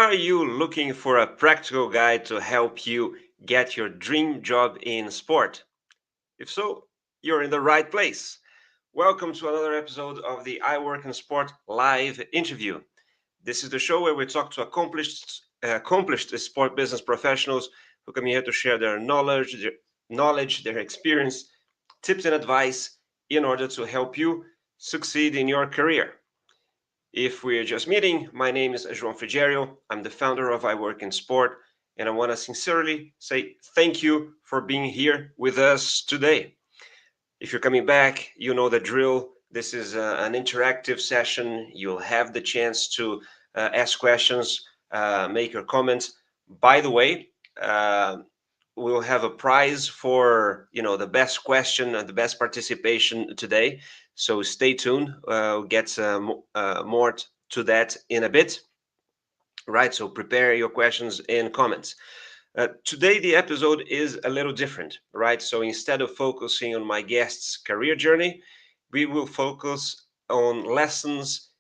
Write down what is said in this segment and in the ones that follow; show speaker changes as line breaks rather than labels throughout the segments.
Are you looking for a practical guide to help you get your dream job in sport? If so, you're in the right place. Welcome to another episode of the iWorkinSport live interview. This is the show where we talk to accomplished sport business professionals who come here to share their knowledge, their experience, tips and advice in order to help you succeed in your career. If we're just meeting, my name is João Frigerio. I'm the founder of iWorkinSport, and I want to sincerely say thank you for being here with us today. If you're coming back, you know the drill. This is an interactive session. You'll have the chance to ask questions, make your comments. By the way, we'll have a prize for the best question and the best participation today. So stay tuned. We'll get more to that in a bit. Right. So prepare your questions and comments. Today, the episode is a little different, right? So instead of focusing on my guest's career journey, we will focus on lessons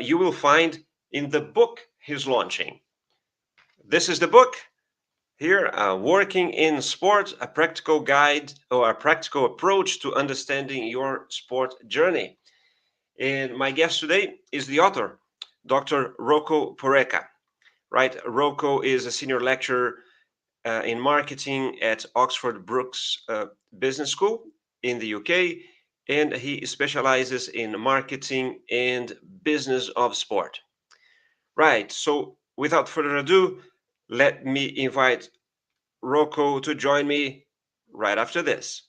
you will find in the book he's launching. This is the book here, Working in Sport, a practical guide or a practical approach to understanding your sport journey. And my guest today is the author, Dr. Rocco Porreca. Right, Rocco is a senior lecturer in marketing at Oxford Brookes Business School in the UK, and he specializes in marketing and business of sport. Right, so without further ado, let me invite Rocco to join me right after this.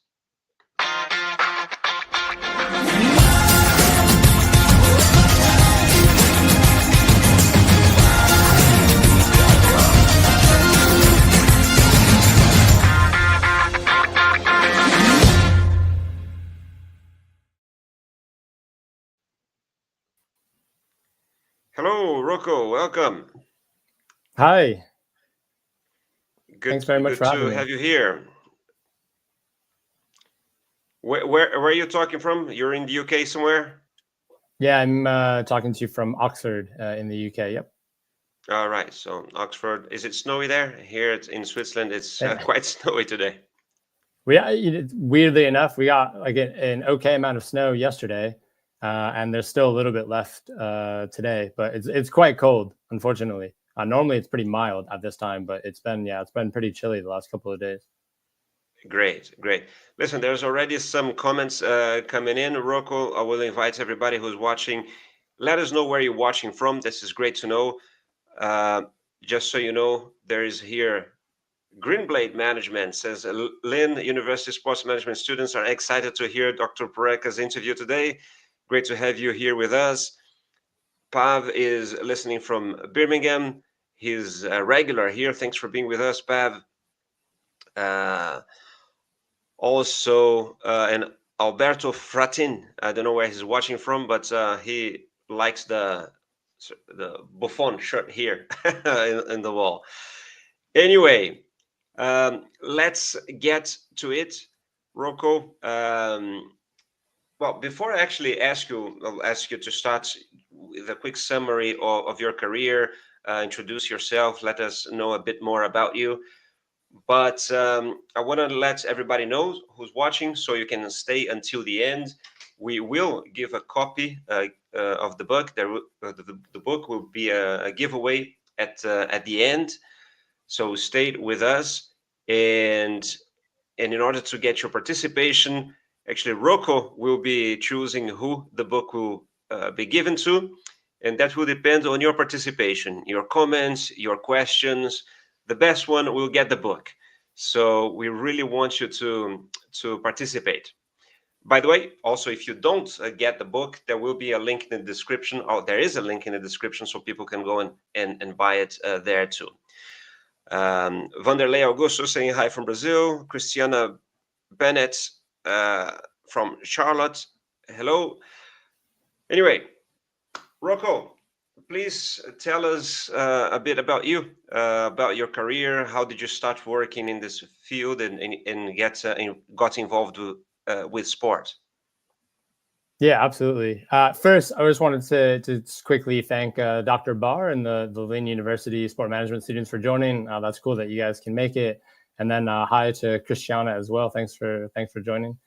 Hello, Rocco. Welcome.
Hi.
Good,
Thanks very much
good
for having
to
me.
have you here. Where are you talking from? You're in the UK somewhere?
Yeah, I'm talking to you from Oxford in the UK. Yep.
All right. So Oxford, is it snowy there? Here in Switzerland, it's quite snowy today.
Weirdly enough, we got like an okay amount of snow yesterday, and there's still a little bit left today. But it's quite cold, unfortunately. Normally it's pretty mild at this time, but it's been pretty chilly the last couple of days.
Great. Listen, there's already some comments coming in. Rocco, I will invite everybody who's watching. Let us know where you're watching from. This is great to know. Just so you know, there is here Greenblade Management says Lynn University Sports Management students are excited to hear Dr. Porreca's interview today. Great to have you here with us. Pav is listening from Birmingham. He's a regular here. Thanks for being with us, Pav. And Alberto Fratin. I don't know where he's watching from, but he likes the Buffon shirt here in the wall. Anyway, let's get to it, Rocco. Well, before I actually I'll ask you to start with a quick summary of your career, introduce yourself, let us know a bit more about you. But I want to let everybody know who's watching, so you can stay until the end. We will give a copy of the book. The book will be a giveaway at the end. So stay with us, and in order to get your participation, actually Rocco will be choosing who the book will be given to, and that will depend on your participation, your comments, your questions. The best one will get the book. So we really want you to participate. By the way, also, if you don't get the book, there will be a link in the description. There is a link in the description, so people can go and buy it there too. Vanderlei Augusto saying hi from Brazil. Christiana Bennett from Charlotte. Hello. Anyway, Rocco, please tell us a bit about you, about your career. How did you start working in this field and got involved with sport?
Yeah, absolutely. First, I just wanted to just quickly thank Dr. Barr and the Lynn University Sport Management students for joining. That's cool that you guys can make it. And then hi to Christiana as well. Thanks for joining.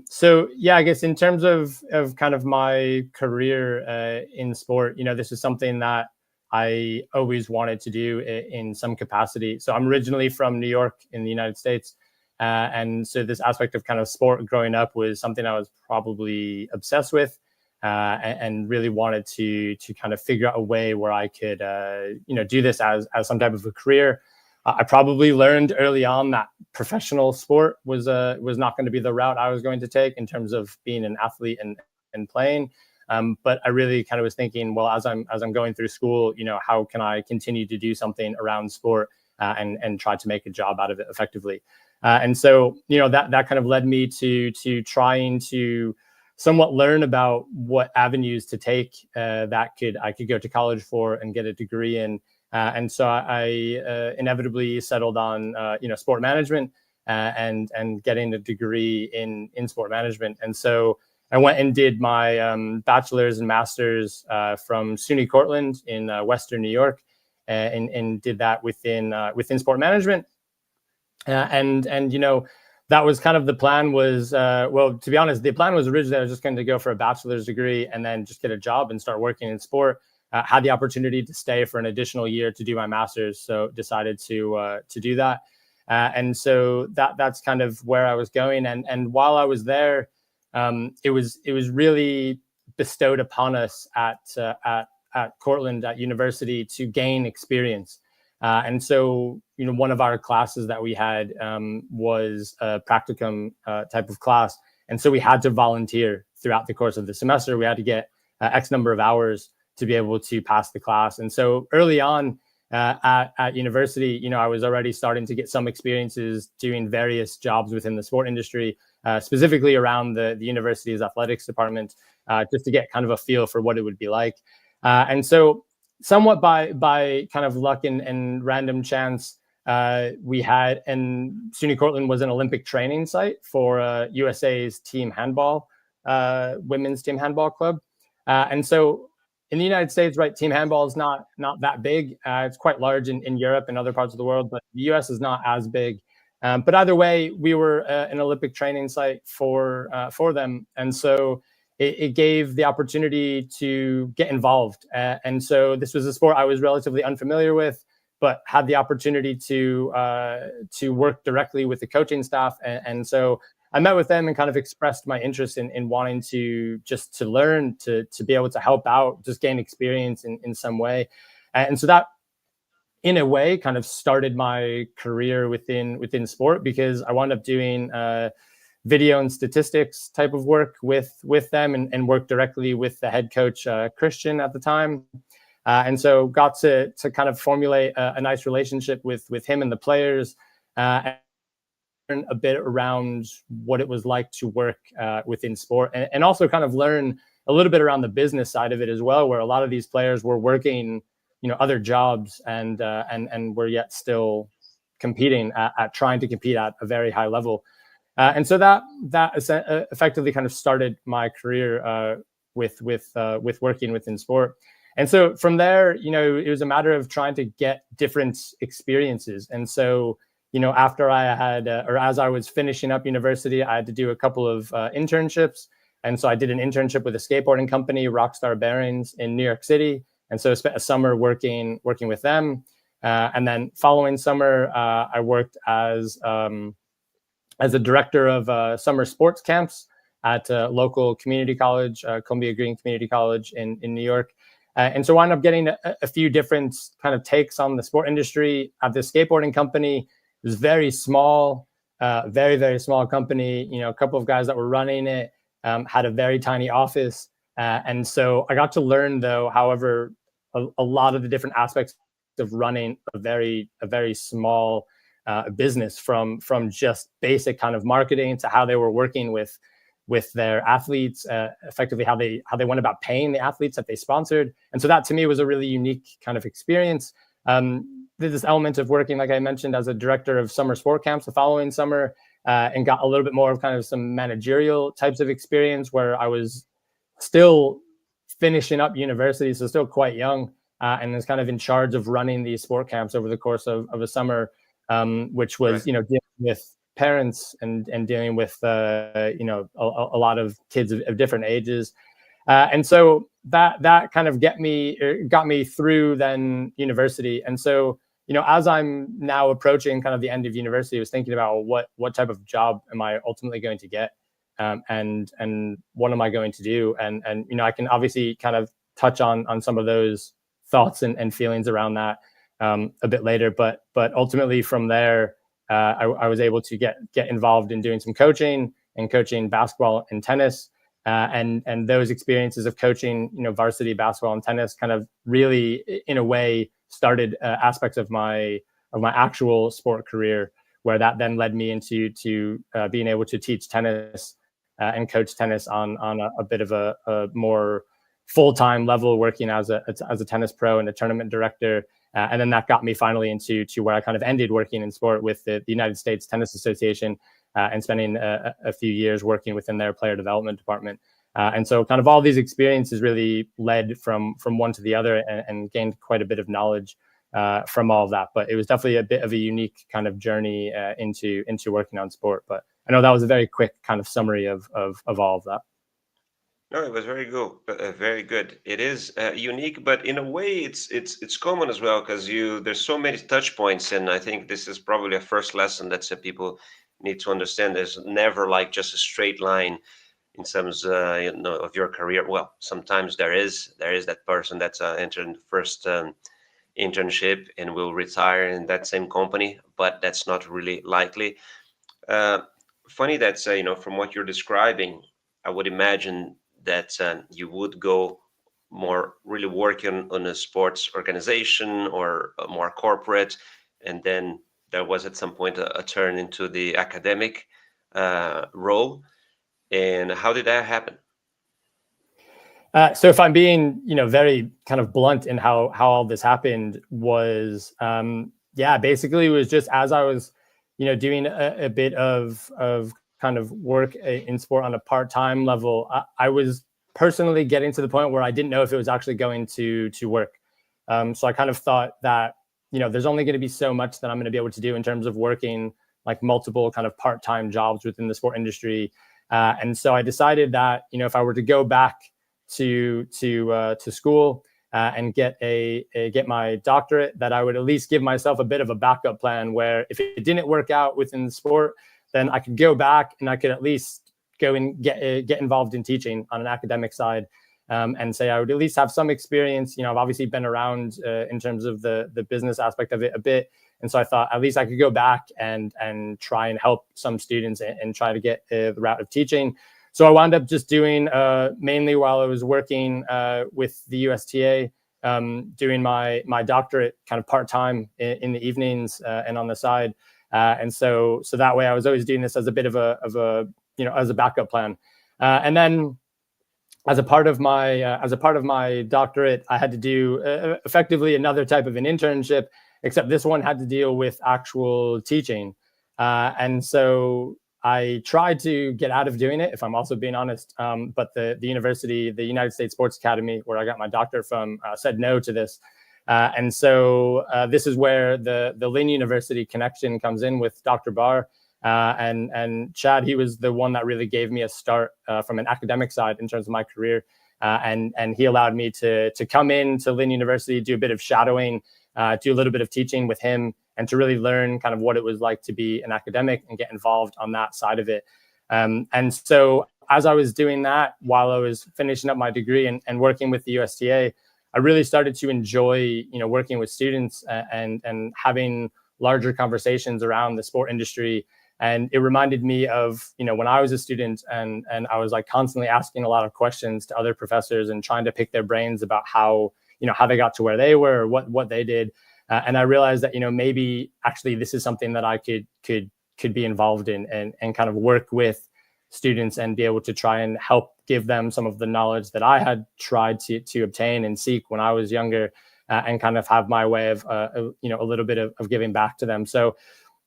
So yeah, I guess in terms of kind of my career in sport, this is something that I always wanted to do in some capacity. So I'm originally from New York in the United States. And so this aspect of kind of sport growing up was something I was probably obsessed with, and really wanted to kind of figure out a way where I could, do this as some type of a career. I probably learned early on that professional sport was not going to be the route I was going to take in terms of being an athlete and playing. But I really kind of was thinking, well, as I'm going through school, how can I continue to do something around sport and try to make a job out of it effectively. And so, that kind of led me to trying to somewhat learn about what avenues to take I could go to college for and get a degree in. And so I inevitably settled on sport management and getting a degree in sport management. And so I went and did my bachelor's and master's from SUNY Cortland in Western New York, and did that within sport management. And that was kind of the plan was, well, to be honest, the plan was originally I was just going to go for a bachelor's degree and then just get a job and start working in sport. Had the opportunity to stay for an additional year to do my master's, so decided to do that. And so that's kind of where I was going. And while I was there, it was really bestowed upon us at Cortland at university to gain experience. And so, one of our classes that we had was a practicum type of class. And so we had to volunteer throughout the course of the semester. We had to get X number of hours to be able to pass the class. And so early on at university, I was already starting to get some experiences doing various jobs within the sport industry, specifically around the university's athletics department, just to get kind of a feel for what it would be like. And so somewhat by kind of luck and random chance, we had, and SUNY Cortland was an Olympic training site for USA's team handball, women's team handball club. And so in the United States, right, team handball is not that big. It's quite large in Europe and other parts of the world, but the US is not as big. But either way, we were an Olympic training site for them. And so it gave the opportunity to get involved. And so this was a sport I was relatively unfamiliar with, but had the opportunity to work directly with the coaching staff. And so I met with them and kind of expressed my interest in wanting to learn, to be able to help out, just gain experience in some way. And so that, in a way, kind of started my career within sport, because I wound up doing video and statistics type of work with them and worked directly with the head coach, Christian, at the time. And so got to kind of formulate a nice relationship with him and the players, and learn a bit around what it was like to work within sport, and also kind of learn a little bit around the business side of it as well, where a lot of these players were working, other jobs and were yet still competing at trying to compete at a very high level. And so that effectively kind of started my career with working within sport. And so from there, it was a matter of trying to get different experiences. And so, after I had, or as I was finishing up university, I had to do a couple of internships. And so I did an internship with a skateboarding company, Rockstar Bearings, in New York City. And so I spent a summer working with them. And then following summer, I worked as a director of summer sports camps at a local community college, Columbia Green Community College in New York. And so I wound up getting a few different kind of takes on the sport industry at this skateboarding company. It was very small, very, very small company. A couple of guys that were running it had a very tiny office. And so I got to learn, though, however, a lot of the different aspects of running a very small business, from just basic kind of marketing to how they were working with their athletes, effectively how they went about paying the athletes that they sponsored. And so that to me was a really unique kind of experience. There's this element of working, like I mentioned, as a director of summer sport camps the following summer, and got a little bit more of kind of some managerial types of experience where I was still finishing up university, so still quite young, and was kind of in charge of running these sport camps over the course of a summer, which was,
Right.
dealing with parents and dealing with, a lot of kids of different ages. And so that kind of got me through then university. And so, as I'm now approaching kind of the end of university, I was thinking about what type of job am I ultimately going to get, and what am I going to do? And I can obviously kind of touch on some of those thoughts and feelings around that a bit later. But ultimately from there, I was able to get involved in doing some coaching and coaching basketball and tennis. And those experiences of coaching, varsity basketball and tennis kind of really, in a way, started aspects of my actual sport career, where that then led me into being able to teach tennis and coach tennis on a bit of a more full-time level, working as a tennis pro and a tournament director. And then that got me finally into where I kind of ended working in sport with the United States Tennis Association, and spending a few years working within their player development department. And so kind of all these experiences really led from one to the other, and gained quite a bit of knowledge from all of that. But it was definitely a bit of a unique kind of journey into working on sport. But I know that was a very quick kind of summary of all of that.
No, it was very good. Very good. It is unique, but in a way, it's common as well, because there's so many touch points, and I think this is probably a first lesson that people need to understand. There's never like just a straight line in terms of your career. Well, sometimes there is that person that's entered the first internship and will retire in that same company, but that's not really likely. Uh, Funny that from what you're describing, I would imagine that you would go more really working on a sports organization or more corporate, and then there was at some point a turn into the academic role. And how did that happen?
So if I'm being, very kind of blunt in how all this happened, was, basically it was just as I was, doing a bit of kind of work in sport on a part-time level, I was personally getting to the point where I didn't know if it was actually going to work. So I kind of thought that, there's only going to be so much that I'm going to be able to do in terms of working like multiple kind of part-time jobs within the sport industry. And so I decided that, if I were to go back to school and get my doctorate, that I would at least give myself a bit of a backup plan, where if it didn't work out within the sport, then I could go back and I could at least go and get involved in teaching on an academic side, and say I would at least have some experience. I've obviously been around in terms of the business aspect of it a bit. And so I thought at least I could go back and try and help some students and try to get the route of teaching. So I wound up just doing, mainly while I was working with the USTA, doing my doctorate kind of part-time in the evenings and on the side. And so that way I was always doing this as a bit of a as a backup plan. And then as a part of my doctorate, I had to do effectively another type of an internship, except this one had to deal with actual teaching. And so I tried to get out of doing it, if I'm also being honest. But the university, the United States Sports Academy, where I got my doctorate from, said no to this. And so this is where the Lynn University connection comes in with Dr. Barr. And Chad, he was the one that really gave me a start from an academic side in terms of my career. And he allowed me to come in to Lynn University, do a bit of shadowing, do a little bit of teaching with him, and to really learn kind of what it was like to be an academic and get involved on that side of it. And so as I was doing that, while I was finishing up my degree and working with the USTA, I really started to enjoy, working with students and having larger conversations around the sport industry. And it reminded me of, when I was a student and I was like constantly asking a lot of questions to other professors and trying to pick their brains about how they got to where they were, or what they did. And I realized that, maybe actually this is something that I could be involved in and kind of work with students and be able to try and help give them some of the knowledge that I had tried to obtain and seek when I was younger, and kind of have my way of, a little bit of giving back to them. So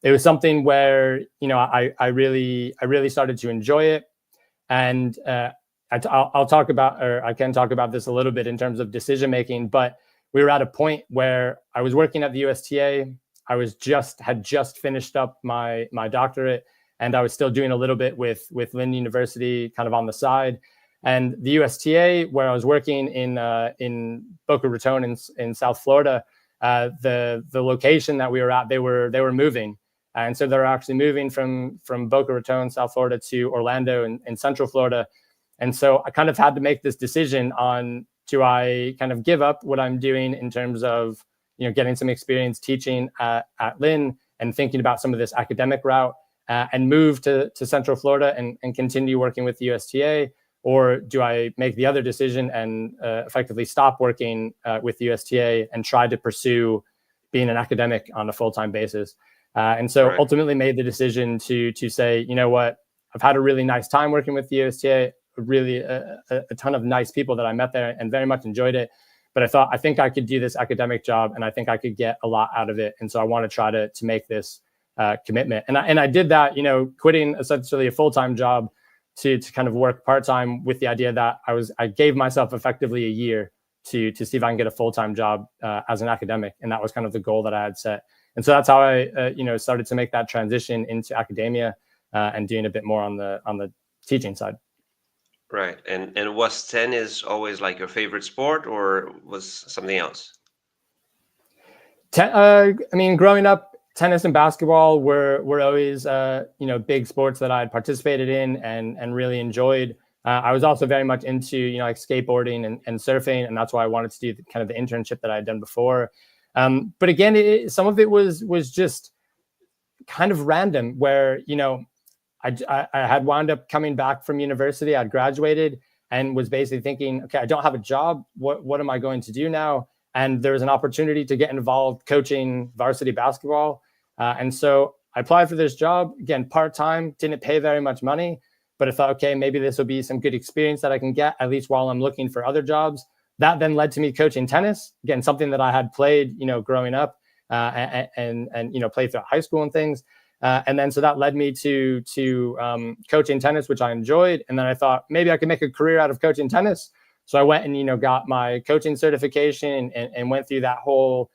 it was something where, I really started to enjoy it. And I'll talk about, or I can talk about this a little bit in terms of decision making, but we were at a point where I was working at the USTA. I had just finished up my doctorate, and I was still doing a little bit with Lynn University kind of on the side. And the USTA, where I was working in Boca Raton in South Florida, the location that we were at, they were moving. And so they're actually moving from Boca Raton, South Florida, to Orlando in Central Florida. And so I kind of had to make this decision on, do I kind of give up what I'm doing in terms of, getting some experience teaching at Lynn and thinking about some of this academic route, and move to Central Florida and continue working with the USTA? Or do I make the other decision and effectively stop working with the USTA and try to pursue being an academic on a full-time basis? And so ultimately made the decision to say, you know what, I've had a really nice time working with the USTA, really a ton of nice people that I met there, and very much enjoyed it. But I think I could do this academic job, and I think I could get a lot out of it. And so I want to try to make this commitment. And I did that, quitting essentially a full-time job to kind of work part-time, with the idea that I gave myself effectively a year to see if I can get a full-time job as an academic. And that was kind of the goal that I had set. And so that's how I, started to make that transition into academia and doing a bit more on the teaching side.
Right. And was tennis always like your favorite sport, or was something else?
Growing up, tennis and basketball were always, big sports that I had participated in and really enjoyed. I was also very much into, like skateboarding and surfing, and that's why I wanted to do kind of the internship that I had done before. But again, some of it was just kind of random, where, I had wound up coming back from university. I'd graduated and was basically thinking, okay, I don't have a job. What am I going to do now? And there was an opportunity to get involved coaching varsity basketball. And so I applied for this job, again, part-time, didn't pay very much money, but I thought, okay, maybe this will be some good experience that I can get, at least while I'm looking for other jobs. That then led to me coaching tennis, again, something that I had played, growing up and played throughout high school and things. And then so that led me to coaching tennis, which I enjoyed. And then I thought maybe I could make a career out of coaching tennis. So I went and, got my coaching certification and went through that whole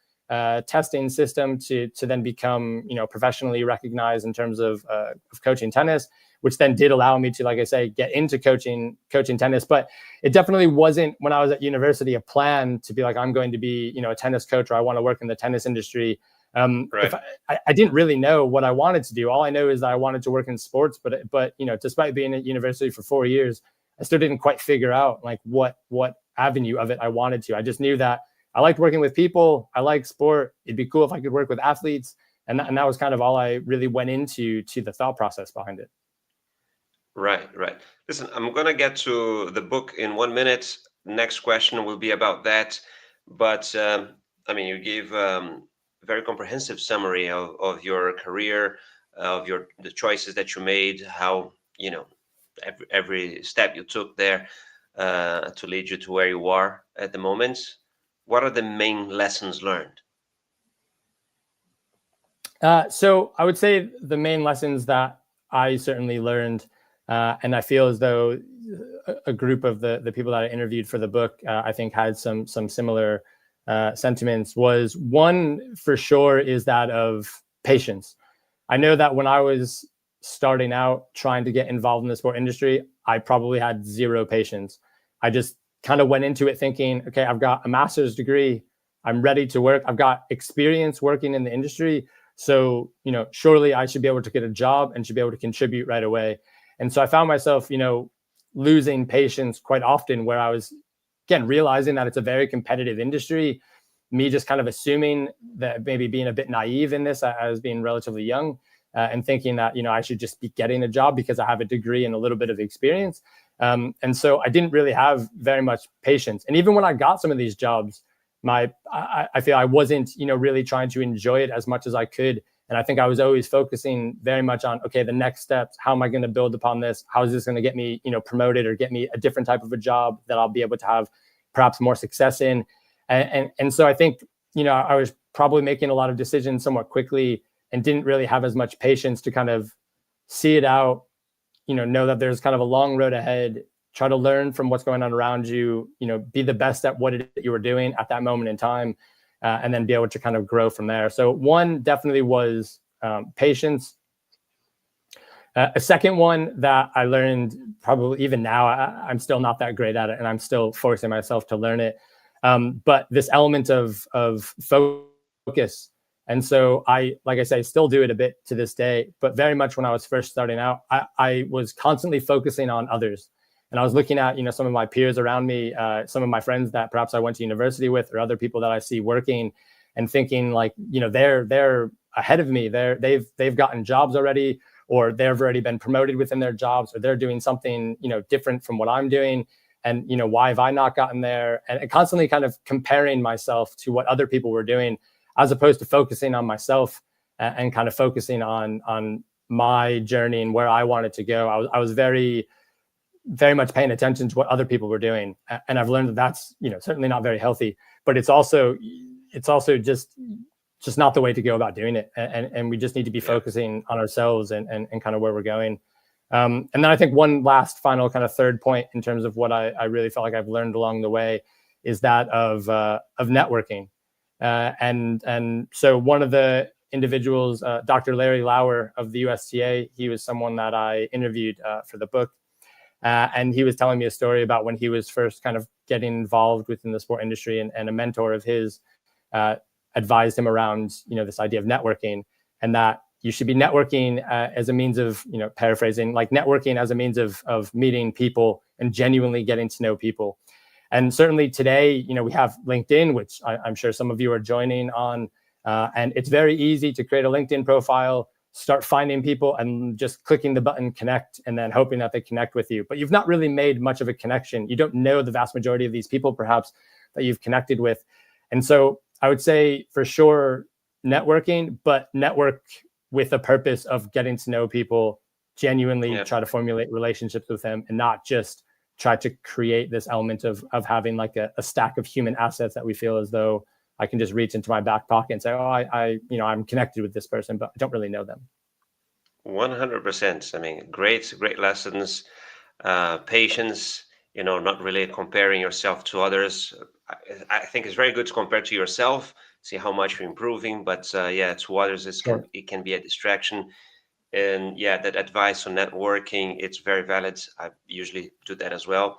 testing system to then become, professionally recognized in terms of coaching tennis, which then did allow me to, like I say, get into coaching tennis. But it definitely wasn't, when I was at university, a plan to be like, I'm going to be, a tennis coach, or I want to work in the tennis industry. Right. I didn't really know what I wanted to do. All I know is that I wanted to work in sports, but despite being at university for 4 years, I still didn't quite figure out like what avenue of it I wanted to. I just knew that I liked working with people. I like sport. It'd be cool if I could work with athletes. And that was kind of all I really went into the thought process behind it.
Right. Listen, I'm going to get to the book in 1 minute. Next question will be about that. But you gave very comprehensive summary of your career, of the choices that you made, how every step you took there to lead you to where you are at the moment. What are the main lessons learned?
So I would say the main lessons that I certainly learned, and I feel as though a group of the people that I interviewed for the book, I think had some similar sentiments, was one for sure is that of patience. I know that when I was starting out trying to get involved in the sport industry, I probably had zero patience. I just kind of went into it thinking, okay, I've got a master's degree, I'm ready to work, I've got experience working in the industry, so surely I should be able to get a job and should be able to contribute right away. And so I found myself losing patience quite often, where I was again realizing that it's a very competitive industry, me just kind of assuming that, maybe being a bit naive in this, I was being relatively young, and thinking that I should just be getting a job because I have a degree and a little bit of experience. And so I didn't really have very much patience. And even when I got some of these jobs, I feel I wasn't really trying to enjoy it as much as I could. And I think I was always focusing very much on, okay, the next steps, how am I going to build upon this? How is this going to get me promoted or get me a different type of a job that I'll be able to have perhaps more success in? And so I think I was probably making a lot of decisions somewhat quickly and didn't really have as much patience to kind of see it out, know that there's kind of a long road ahead, try to learn from what's going on around you, be the best at what it is that you were doing at that moment in time, and then be able to kind of grow from there. So one definitely was patience. A second one that I learned, probably even now, I'm still not that great at it, and I'm still forcing myself to learn it. But this element of focus. And so like I say, still do it a bit to this day, but very much when I was first starting out, I was constantly focusing on others. And I was looking at, some of my peers around me, some of my friends that perhaps I went to university with, or other people that I see working, and thinking like, they're ahead of me. They've gotten jobs already, or they've already been promoted within their jobs, or they're doing something, different from what I'm doing. And, why have I not gotten there? And constantly kind of comparing myself to what other people were doing, as opposed to focusing on myself and kind of focusing on my journey and where I wanted to go. I was very, very much paying attention to what other people were doing. And I've learned that that's, certainly not very healthy, but it's also just not the way to go about doing it. And we just need to be focusing on ourselves and kind of where we're going. And then I think one last final kind of third point in terms of what I really felt like I've learned along the way is that of networking. And so one of the individuals, Dr. Larry Lauer of the USTA, he was someone that I interviewed for the book. And he was telling me a story about when he was first kind of getting involved within the sport industry, and a mentor of his advised him around, this idea of networking, and that you should be networking as a means of, paraphrasing, like networking as a means of meeting people and genuinely getting to know people. And certainly today, we have LinkedIn, which I'm sure some of you are joining on. And it's very easy to create a LinkedIn profile, start finding people and just clicking the button connect, and then hoping that they connect with you. But you've not really made much of a connection. You don't know the vast majority of these people, perhaps, that you've connected with. And so I would say for sure networking, but network with a purpose of getting to know people, genuinely try to formulate relationships with them, and not just try to create this element of having like a stack of human assets that we feel as though I can just reach into my back pocket and say, oh, I'm connected with this person, but I don't really know them.
100%. I mean, great lessons, patience, not really comparing yourself to others. I think it's very good to compare to yourself, see how much you're improving, but to others, it can be a distraction. And that advice on networking, it's very valid. I usually do that as well.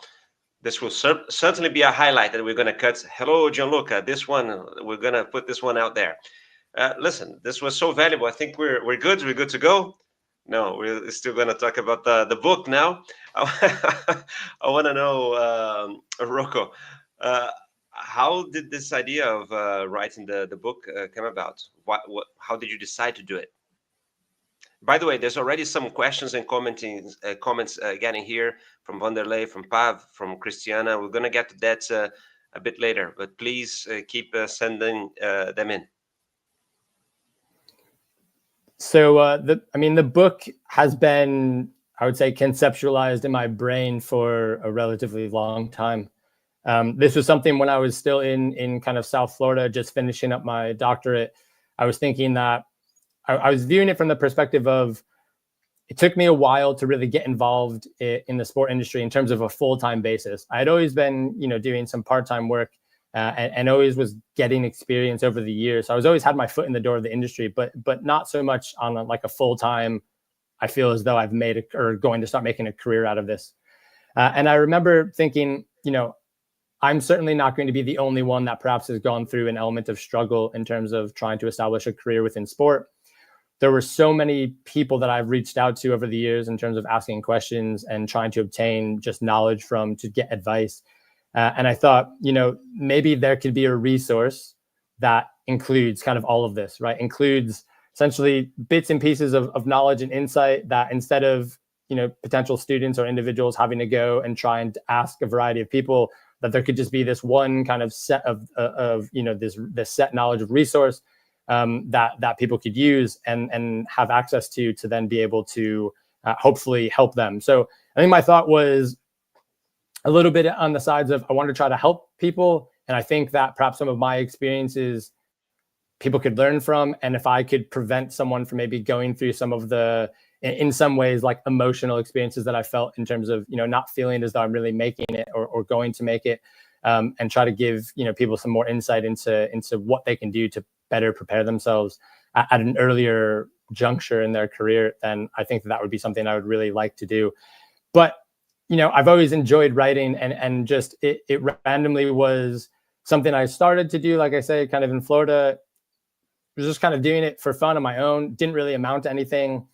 This will certainly be a highlight that we're going to cut. Hello, Gianluca. This one, we're going to put this one out there. Listen, this was so valuable. I think we're good. We're good to go. No, we're still going to talk about the book now. I want to know, Rocco, how did this idea of writing the book come about? How did you decide to do it? By the way, there's already some questions and comments getting here from Vanderlei, from Pav, from Christiana. We're going to get to that a bit later, but please keep sending them in.
So the book has been, I would say, conceptualized in my brain for a relatively long time. This was something when I was still in kind of South Florida, just finishing up my doctorate. I was thinking that I was viewing it from the perspective of, it took me a while to really get involved in the sport industry in terms of a full-time basis. I had always been, doing some part-time work and always was getting experience over the years. So I was always had my foot in the door of the industry, but not so much on like a full-time, I feel as though I've made or going to start making a career out of this. And I remember thinking, I'm certainly not going to be the only one that perhaps has gone through an element of struggle in terms of trying to establish a career within sport. There were so many people that I've reached out to over the years in terms of asking questions and trying to obtain just knowledge from, to get advice. And I thought, maybe there could be a resource that includes kind of all of this, right? Includes essentially bits and pieces of knowledge and insight that instead of, potential students or individuals having to go and try and ask a variety of people, that there could just be this one kind of set of this set knowledge of resource that people could use and have access to then be able to hopefully help them. So I think my thought was a little bit on the sides of, I want to try to help people. And I think that perhaps some of my experiences people could learn from, and if I could prevent someone from maybe going through some of the, in some ways, like emotional experiences that I felt in terms of, not feeling as though I'm really making it or going to make it, and try to give, people some more insight into what they can do to better prepare themselves at an earlier juncture in their career, then I think that would be something I would really like to do. But I've always enjoyed writing, and just it randomly was something I started to do, like I say, kind of in Florida. Was just kind of doing it for fun on my own. Didn't really amount to anything.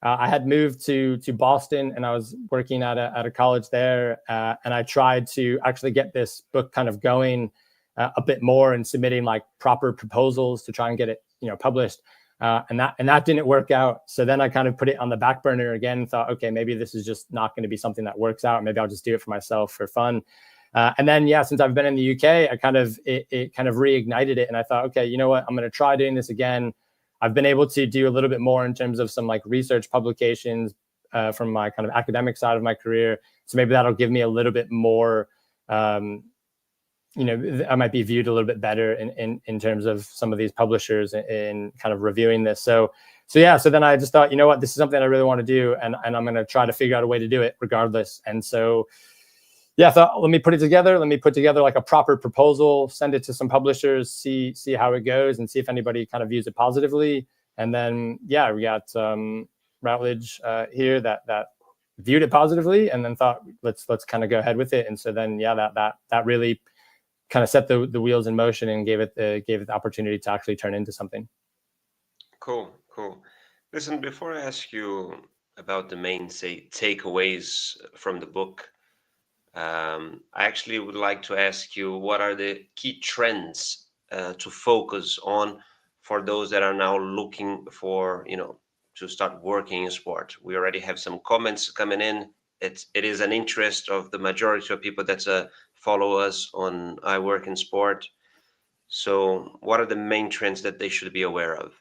I had moved to Boston, and I was working at a college there, and I tried to actually get this book kind of going a bit more and submitting like proper proposals to try and get it published. And that didn't work out. So then I kind of put it on the back burner again and thought, okay, maybe this is just not going to be something that works out. Maybe I'll just do it for myself for fun. And then, since I've been in the UK, I kind of, it kind of reignited it. And I thought, okay, you know what, I'm going to try doing this again. I've been able to do a little bit more in terms of some like research publications from my kind of academic side of my career. So maybe that'll give me a little bit more, I might be viewed a little bit better in terms of some of these publishers in kind of reviewing this. So then I just thought, you know what, this is something I really want to do, and I'm going to try to figure out a way to do it regardless. And so, I thought, let me put it together. Let me put together like a proper proposal, send it to some publishers, see how it goes, and see if anybody kind of views it positively. And then, we got Routledge here that viewed it positively, and then thought, let's kind of go ahead with it. And so then, that really kind of set the wheels in motion and gave it the opportunity to actually turn into something.
Cool. Listen, before I ask you about the main takeaways from the book, I actually would like to ask you, what are the key trends to focus on for those that are now looking for, to start working in sport? We already have some comments coming in. It is an interest of the majority of people that follow us on iWorkinSport. So what are the main trends that they should be aware of?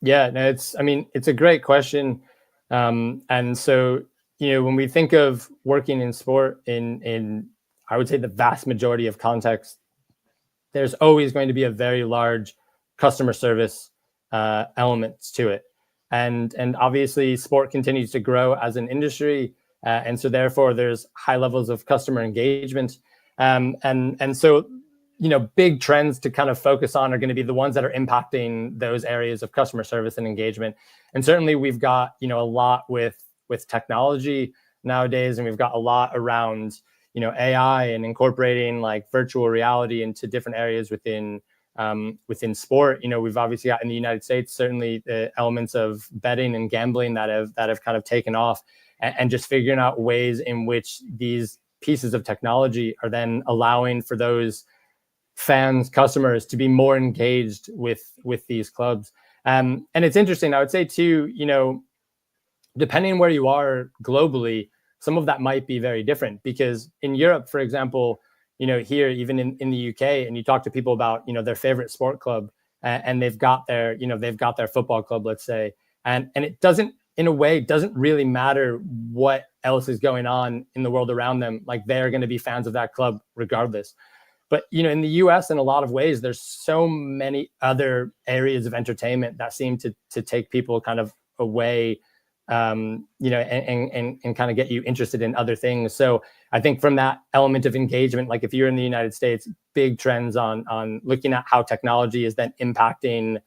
Yeah, no, it's a great question. And so, when we think of working in sport in I would say the vast majority of contexts, there's always going to be a very large customer service elements to it. And obviously sport continues to grow as an industry. And so therefore there's high levels of customer engagement. And so, big trends to kind of focus on are going to be the ones that are impacting those areas of customer service and engagement. And certainly we've got, a lot with technology nowadays, and we've got a lot around, AI and incorporating like virtual reality into different areas within sport. We've obviously got in the United States, certainly the elements of betting and gambling that have kind of taken off, and just figuring out ways in which these pieces of technology are then allowing for those fans, customers to be more engaged with these clubs. And it's interesting, I would say too, depending where you are globally, some of that might be very different, because in Europe, for example, here, even in the UK, and you talk to people about, their favorite sport club, and they've got their football club, let's say, and it doesn't really matter what else is going on in the world around them. Like, they're going to be fans of that club regardless. But, in the US, in a lot of ways, there's so many other areas of entertainment that seem to take people kind of away, and kind of get you interested in other things. So I think from that element of engagement, like if you're in the United States, big trends on looking at how technology is then impacting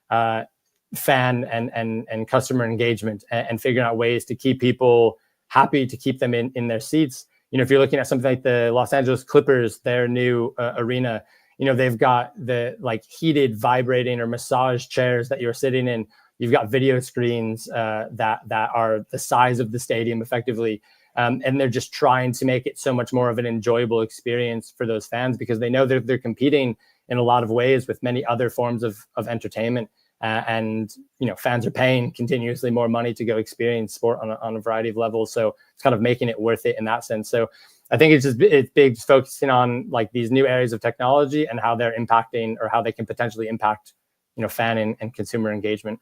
fan and customer engagement, and figuring out ways to keep people happy, to keep them in their seats. If you're looking at something like the Los Angeles Clippers, their new arena, they've got the like heated, vibrating or massage chairs that you're sitting in. You've got video screens that are the size of the stadium effectively. And they're just trying to make it so much more of an enjoyable experience for those fans, because they know they're competing in a lot of ways with many other forms of entertainment. And fans are paying continuously more money to go experience sport on a variety of levels. So it's kind of making it worth it in that sense. So I think it's big focusing on like these new areas of technology and how they're impacting, or how they can potentially impact, fan and consumer engagement.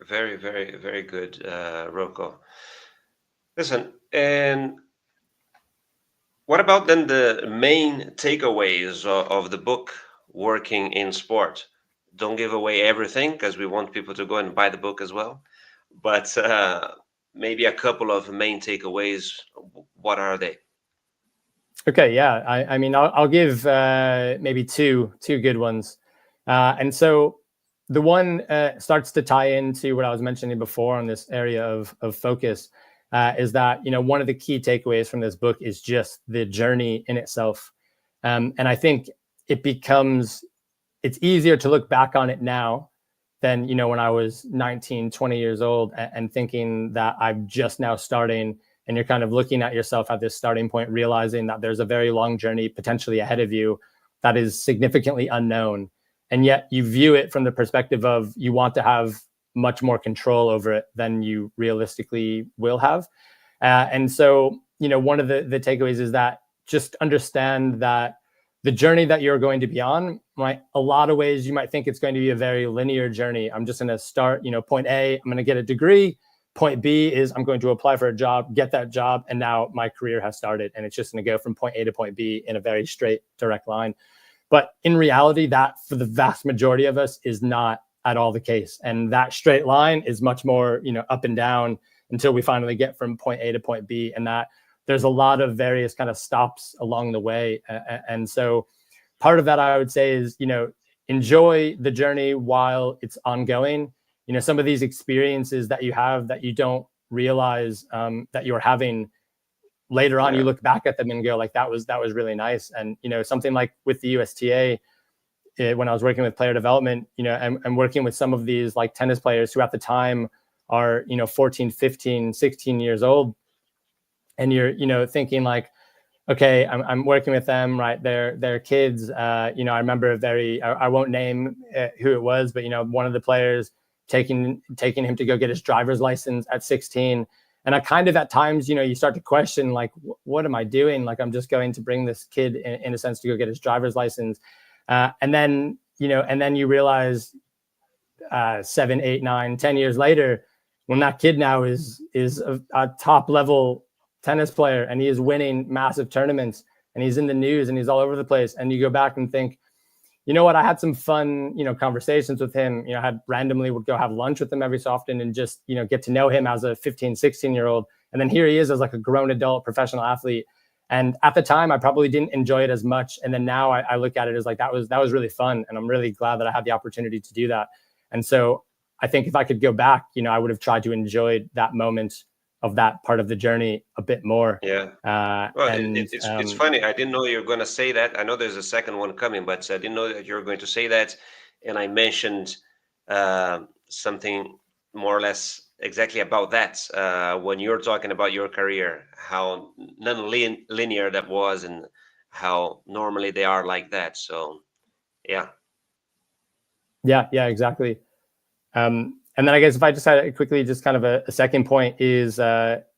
Very, very, very good, Rocco. Listen, and what about then the main takeaways of the book, Working in Sport? don't give away everything because we want people to go and buy the book as well. But maybe a couple of main takeaways. What are they?
Okay, yeah. I mean, I'll give maybe two good ones. And so the one starts to tie into what I was mentioning before on this area of focus, is that, one of the key takeaways from this book is just the journey in itself. And I think it's easier to look back on it now than, when I was 19, 20 years old and thinking that I'm just now starting, and you're kind of looking at yourself at this starting point, realizing that there's a very long journey potentially ahead of you that is significantly unknown. And yet you view it from the perspective of you want to have much more control over it than you realistically will have. And so, one of the takeaways is that just understand that the journey that you're going to be on, a lot of ways you might think it's going to be a very linear journey. I'm just going to start, point A, I'm going to get a degree. Point B is I'm going to apply for a job, get that job, and now my career has started. And it's just going to go from point A to point B in a very straight, direct line. But in reality, that for the vast majority of us is not at all the case. And that straight line is much more, up and down until we finally get from point A to point B. And that there's a lot of various kind of stops along the way. And so part of that, I would say, is, enjoy the journey while it's ongoing. Some of these experiences that you have that you don't realize that you're having later on, you look back at them and go like, that was really nice. And, something like with the USTA, when I was working with player development, I'm working with some of these like tennis players who at the time are, 14, 15, 16 years old. And you're, thinking like, okay, I'm working with them, right? They're kids. I remember I won't name who it was, but, one of the players taking him to go get his driver's license at 16. And I kind of at times, you start to question, like, what am I doing? Like, I'm just going to bring this kid in a sense to go get his driver's license. And then you realize 7, 8, 9, 10 years later, when that kid now is a top level tennis player and he is winning massive tournaments and he's in the news and he's all over the place. And you go back and think, you know what, I had some fun, conversations with him. I randomly would go have lunch with him every so often and just, get to know him as a 15, 16-year-old. And then here he is as like a grown adult professional athlete. And at the time, I probably didn't enjoy it as much. And then now I look at it as like, that was really fun. And I'm really glad that I had the opportunity to do that. And so I think if I could go back, I would have tried to enjoy that moment of that part of the journey a bit more.
Yeah. Well, it's funny. I didn't know you were going to say that. I know there's a second one coming, but I didn't know that you were going to say that. And I mentioned something more or less exactly about that when you're talking about your career, how non-linear that was and how normally they are like that. So, yeah.
Yeah, exactly. And then I guess if I just had quickly, just kind of a second point is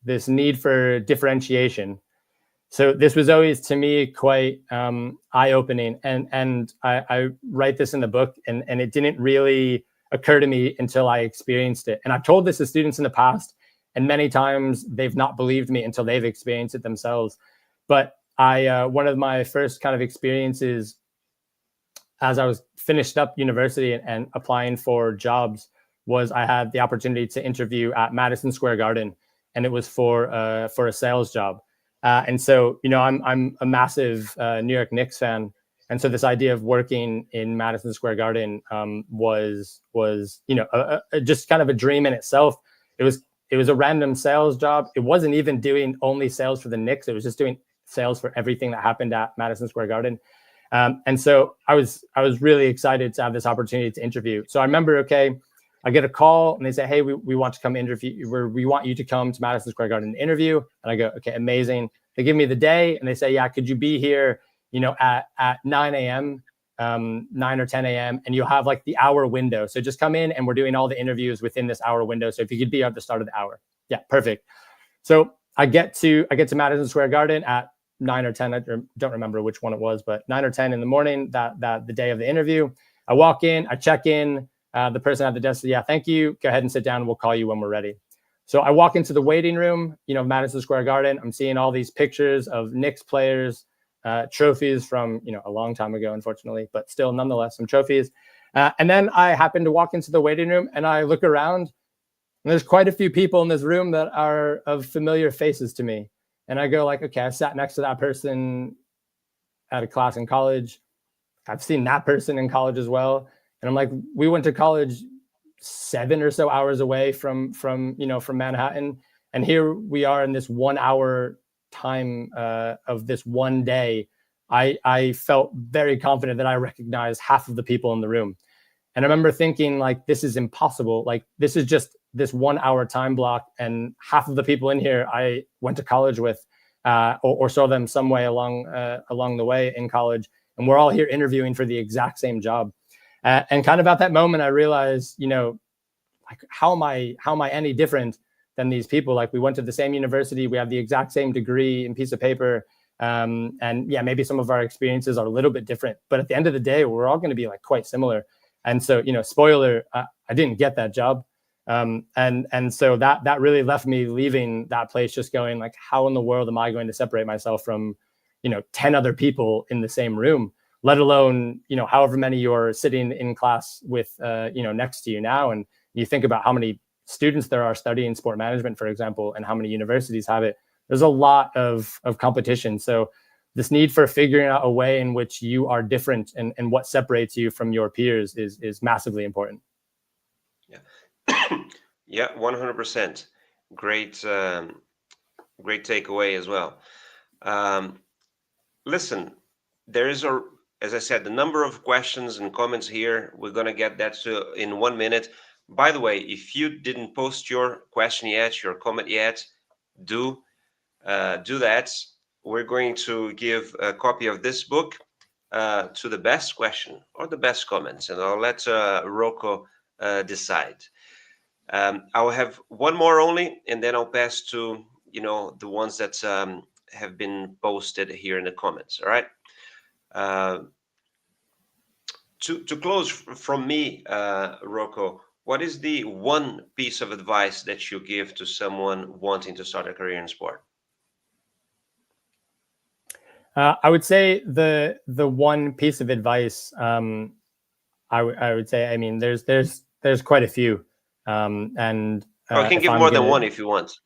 this need for differentiation. So this was always to me quite eye-opening, and I write this in the book, and it didn't really occur to me until I experienced it. And I've told this to students in the past, and many times they've not believed me until they've experienced it themselves. But one of my first kind of experiences as I was finished up university and applying for jobs was I had the opportunity to interview at Madison Square Garden, and it was for a sales job. And so, I'm a massive New York Knicks fan, and so this idea of working in Madison Square Garden was just kind of a dream in itself. It was a random sales job. It wasn't even doing only sales for the Knicks. It was just doing sales for everything that happened at Madison Square Garden. And so I was really excited to have this opportunity to interview. So I remember, I get a call and they say, hey, we want to come interview, we want you to come to Madison Square Garden and interview. And I go, okay, amazing. They give me the day and they say, yeah, could you be here, at 9 a.m., 9 or 10 a.m. and you'll have like the hour window. So just come in and we're doing all the interviews within this hour window. So if you could be at the start of the hour. Yeah, perfect. So I get to Madison Square Garden at 9 or 10. I don't remember which one it was, but 9 or 10 in the morning, that the day of the interview. I walk in, I check in. The person at the desk said, yeah, thank you. Go ahead and sit down. We'll call you when we're ready. So I walk into the waiting room, Madison Square Garden. I'm seeing all these pictures of Knicks players, trophies from, a long time ago, unfortunately, but still nonetheless some trophies. And then I happen to walk into the waiting room and I look around, and there's quite a few people in this room that are of familiar faces to me. And I go like, okay, I sat next to that person at a class in college. I've seen that person in college as well. And I'm like, we went to college 7 or so hours away from Manhattan. And here we are in this 1 hour time of this one day. I felt very confident that I recognized half of the people in the room. And I remember thinking, like, this is impossible. Like, this is just this 1 hour time block. And half of the people in here I went to college with or saw them some way along the way in college. And we're all here interviewing for the exact same job. And kind of at that moment, I realized, like, how am I any different than these people? Like, we went to the same university, we have the exact same degree and piece of paper. And yeah, maybe some of our experiences are a little bit different, but at the end of the day, we're all going to be like quite similar. And so, spoiler, I didn't get that job. And so that really left me leaving that place just going like, how in the world am I going to separate myself from, 10 other people in the same room, let alone, however many you're sitting in class with, next to you now. And you think about how many students there are studying sport management, for example, and how many universities have it. There's a lot of competition. So this need for figuring out a way in which you are different and what separates you from your peers is massively important.
Yeah. Yeah, 100%. Great, great takeaway as well. Listen, there is as I said, the number of questions and comments here. We're going to get that in 1 minute. By the way, if you didn't post your question yet, your comment yet, do that. We're going to give a copy of this book to the best question or the best comments, and I'll let Rocco decide. I'll have one more only, and then I'll pass to the ones that have been posted here in the comments. All right. To close from me, Rocco, what is the one piece of advice that you give to someone wanting to start a career in sport?
I would say the one piece of advice I would say, I mean, there's quite a few, and
I can give more than one if you want.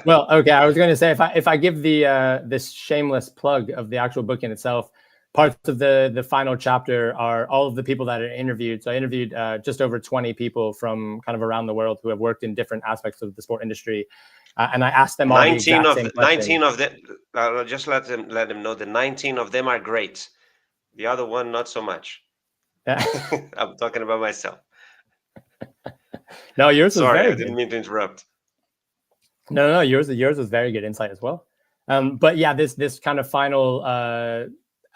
Well, okay, I was going to say if I give the this shameless plug of the actual book in itself, parts of the final chapter are all of the people that are interviewed. So I interviewed just over 20 people from kind of around the world who have worked in different aspects of the sport industry. And I asked them all 19 the exact same question.
19 of them, just let them know that 19 of them are great. The other one, not so much. I'm talking about myself.
No, yours was very good.
I didn't mean to interrupt.
No, yours was very good insight as well. But yeah, this kind of final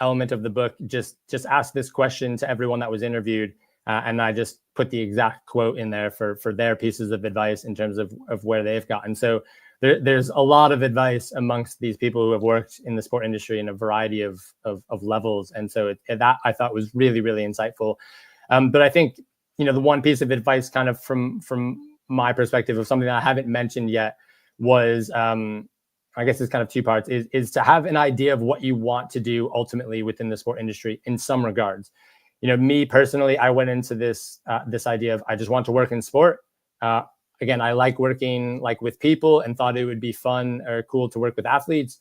element of the book just asked this question to everyone that was interviewed. And I just put the exact quote in there for their pieces of advice in terms of where they've gotten. So there's a lot of advice amongst these people who have worked in the sport industry in a variety of levels. And so that I thought was really, really insightful. But I think, the one piece of advice kind of from my perspective of something that I haven't mentioned yet was, I guess it's kind of two parts, is to have an idea of what you want to do ultimately within the sport industry in some regards. Me personally, I went into this idea of I just want to work in sport. Again, I like working like with people and thought it would be fun or cool to work with athletes,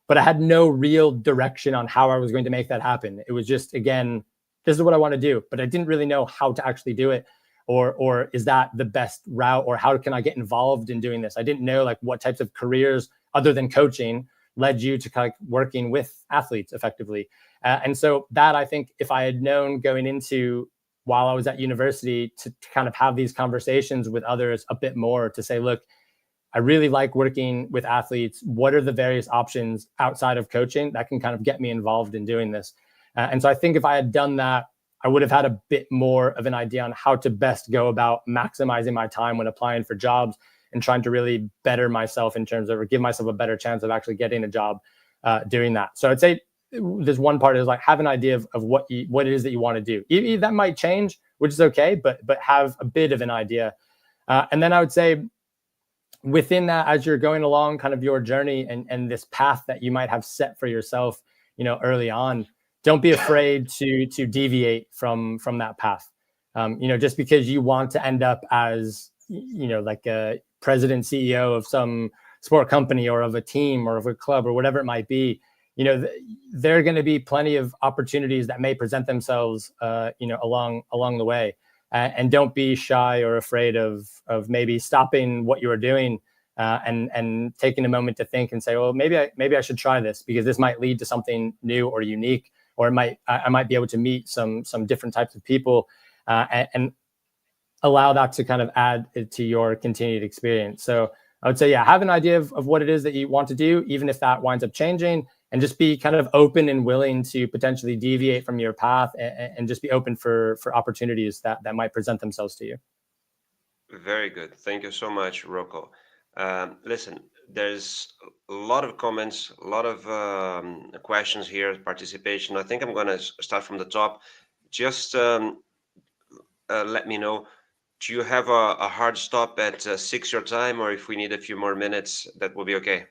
but I had no real direction on how I was going to make that happen. It was just, again, this is what I want to do, but I didn't really know how to actually do it, or is that the best route, or how can I get involved in doing this? I didn't know like what types of careers other than coaching led you to kind of working with athletes effectively. And so that, I think, if I had known going into while I was at university to kind of have these conversations with others a bit more, to say, look, I really like working with athletes. What are the various options outside of coaching that can kind of get me involved in doing this? And so I think if I had done that, I would have had a bit more of an idea on how to best go about maximizing my time when applying for jobs and trying to really better myself in terms of, or give myself a better chance of actually getting a job doing that. So I'd say there's one part is like have an idea of what it is that you want to do. That might change, which is okay, but have a bit of an idea. And then I would say within that, as you're going along kind of your journey and this path that you might have set for yourself, early on, don't be afraid to deviate from that path. Just because you want to end up as, like a president, CEO of some sport company or of a team or of a club or whatever it might be, there are going to be plenty of opportunities that may present themselves, along the way. And don't be shy or afraid of maybe stopping what you are doing, and taking a moment to think and say, well, maybe I should try this, because this might lead to something new or unique, or I might be able to meet some different types of people, and allow that to kind of add to your continued experience. So I would say, yeah, have an idea of what it is that you want to do, even if that winds up changing, and just be kind of open and willing to potentially deviate from your path, and just be open for opportunities that might present themselves to you.
Very good. Thank you so much, Rocco. Listen, there's a lot of comments, a lot of questions here, participation. I think I'm going to start from the top. Just let me know, do you have a hard stop at 6 your time, or if we need a few more minutes, that will be okay?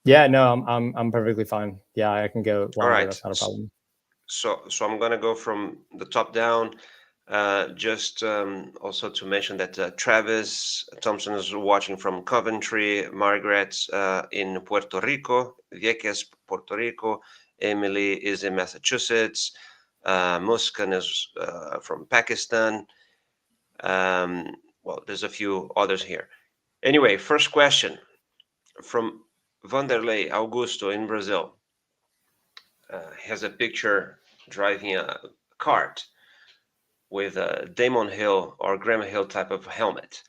Yeah, no, I'm perfectly fine. Yeah, I can go
All
longer.
right.
That's not a problem.
So I'm gonna go from the top down. Just also to mention that Travis Thompson is watching from Coventry, Margaret in Puerto Rico, Vieques, Puerto Rico, Emily is in Massachusetts, Muskan is from Pakistan. Well, there's a few others here. Anyway, first question from Vanderlei Augusto in Brazil. Has a picture driving a cart with a Damon Hill or Graham Hill type of helmet.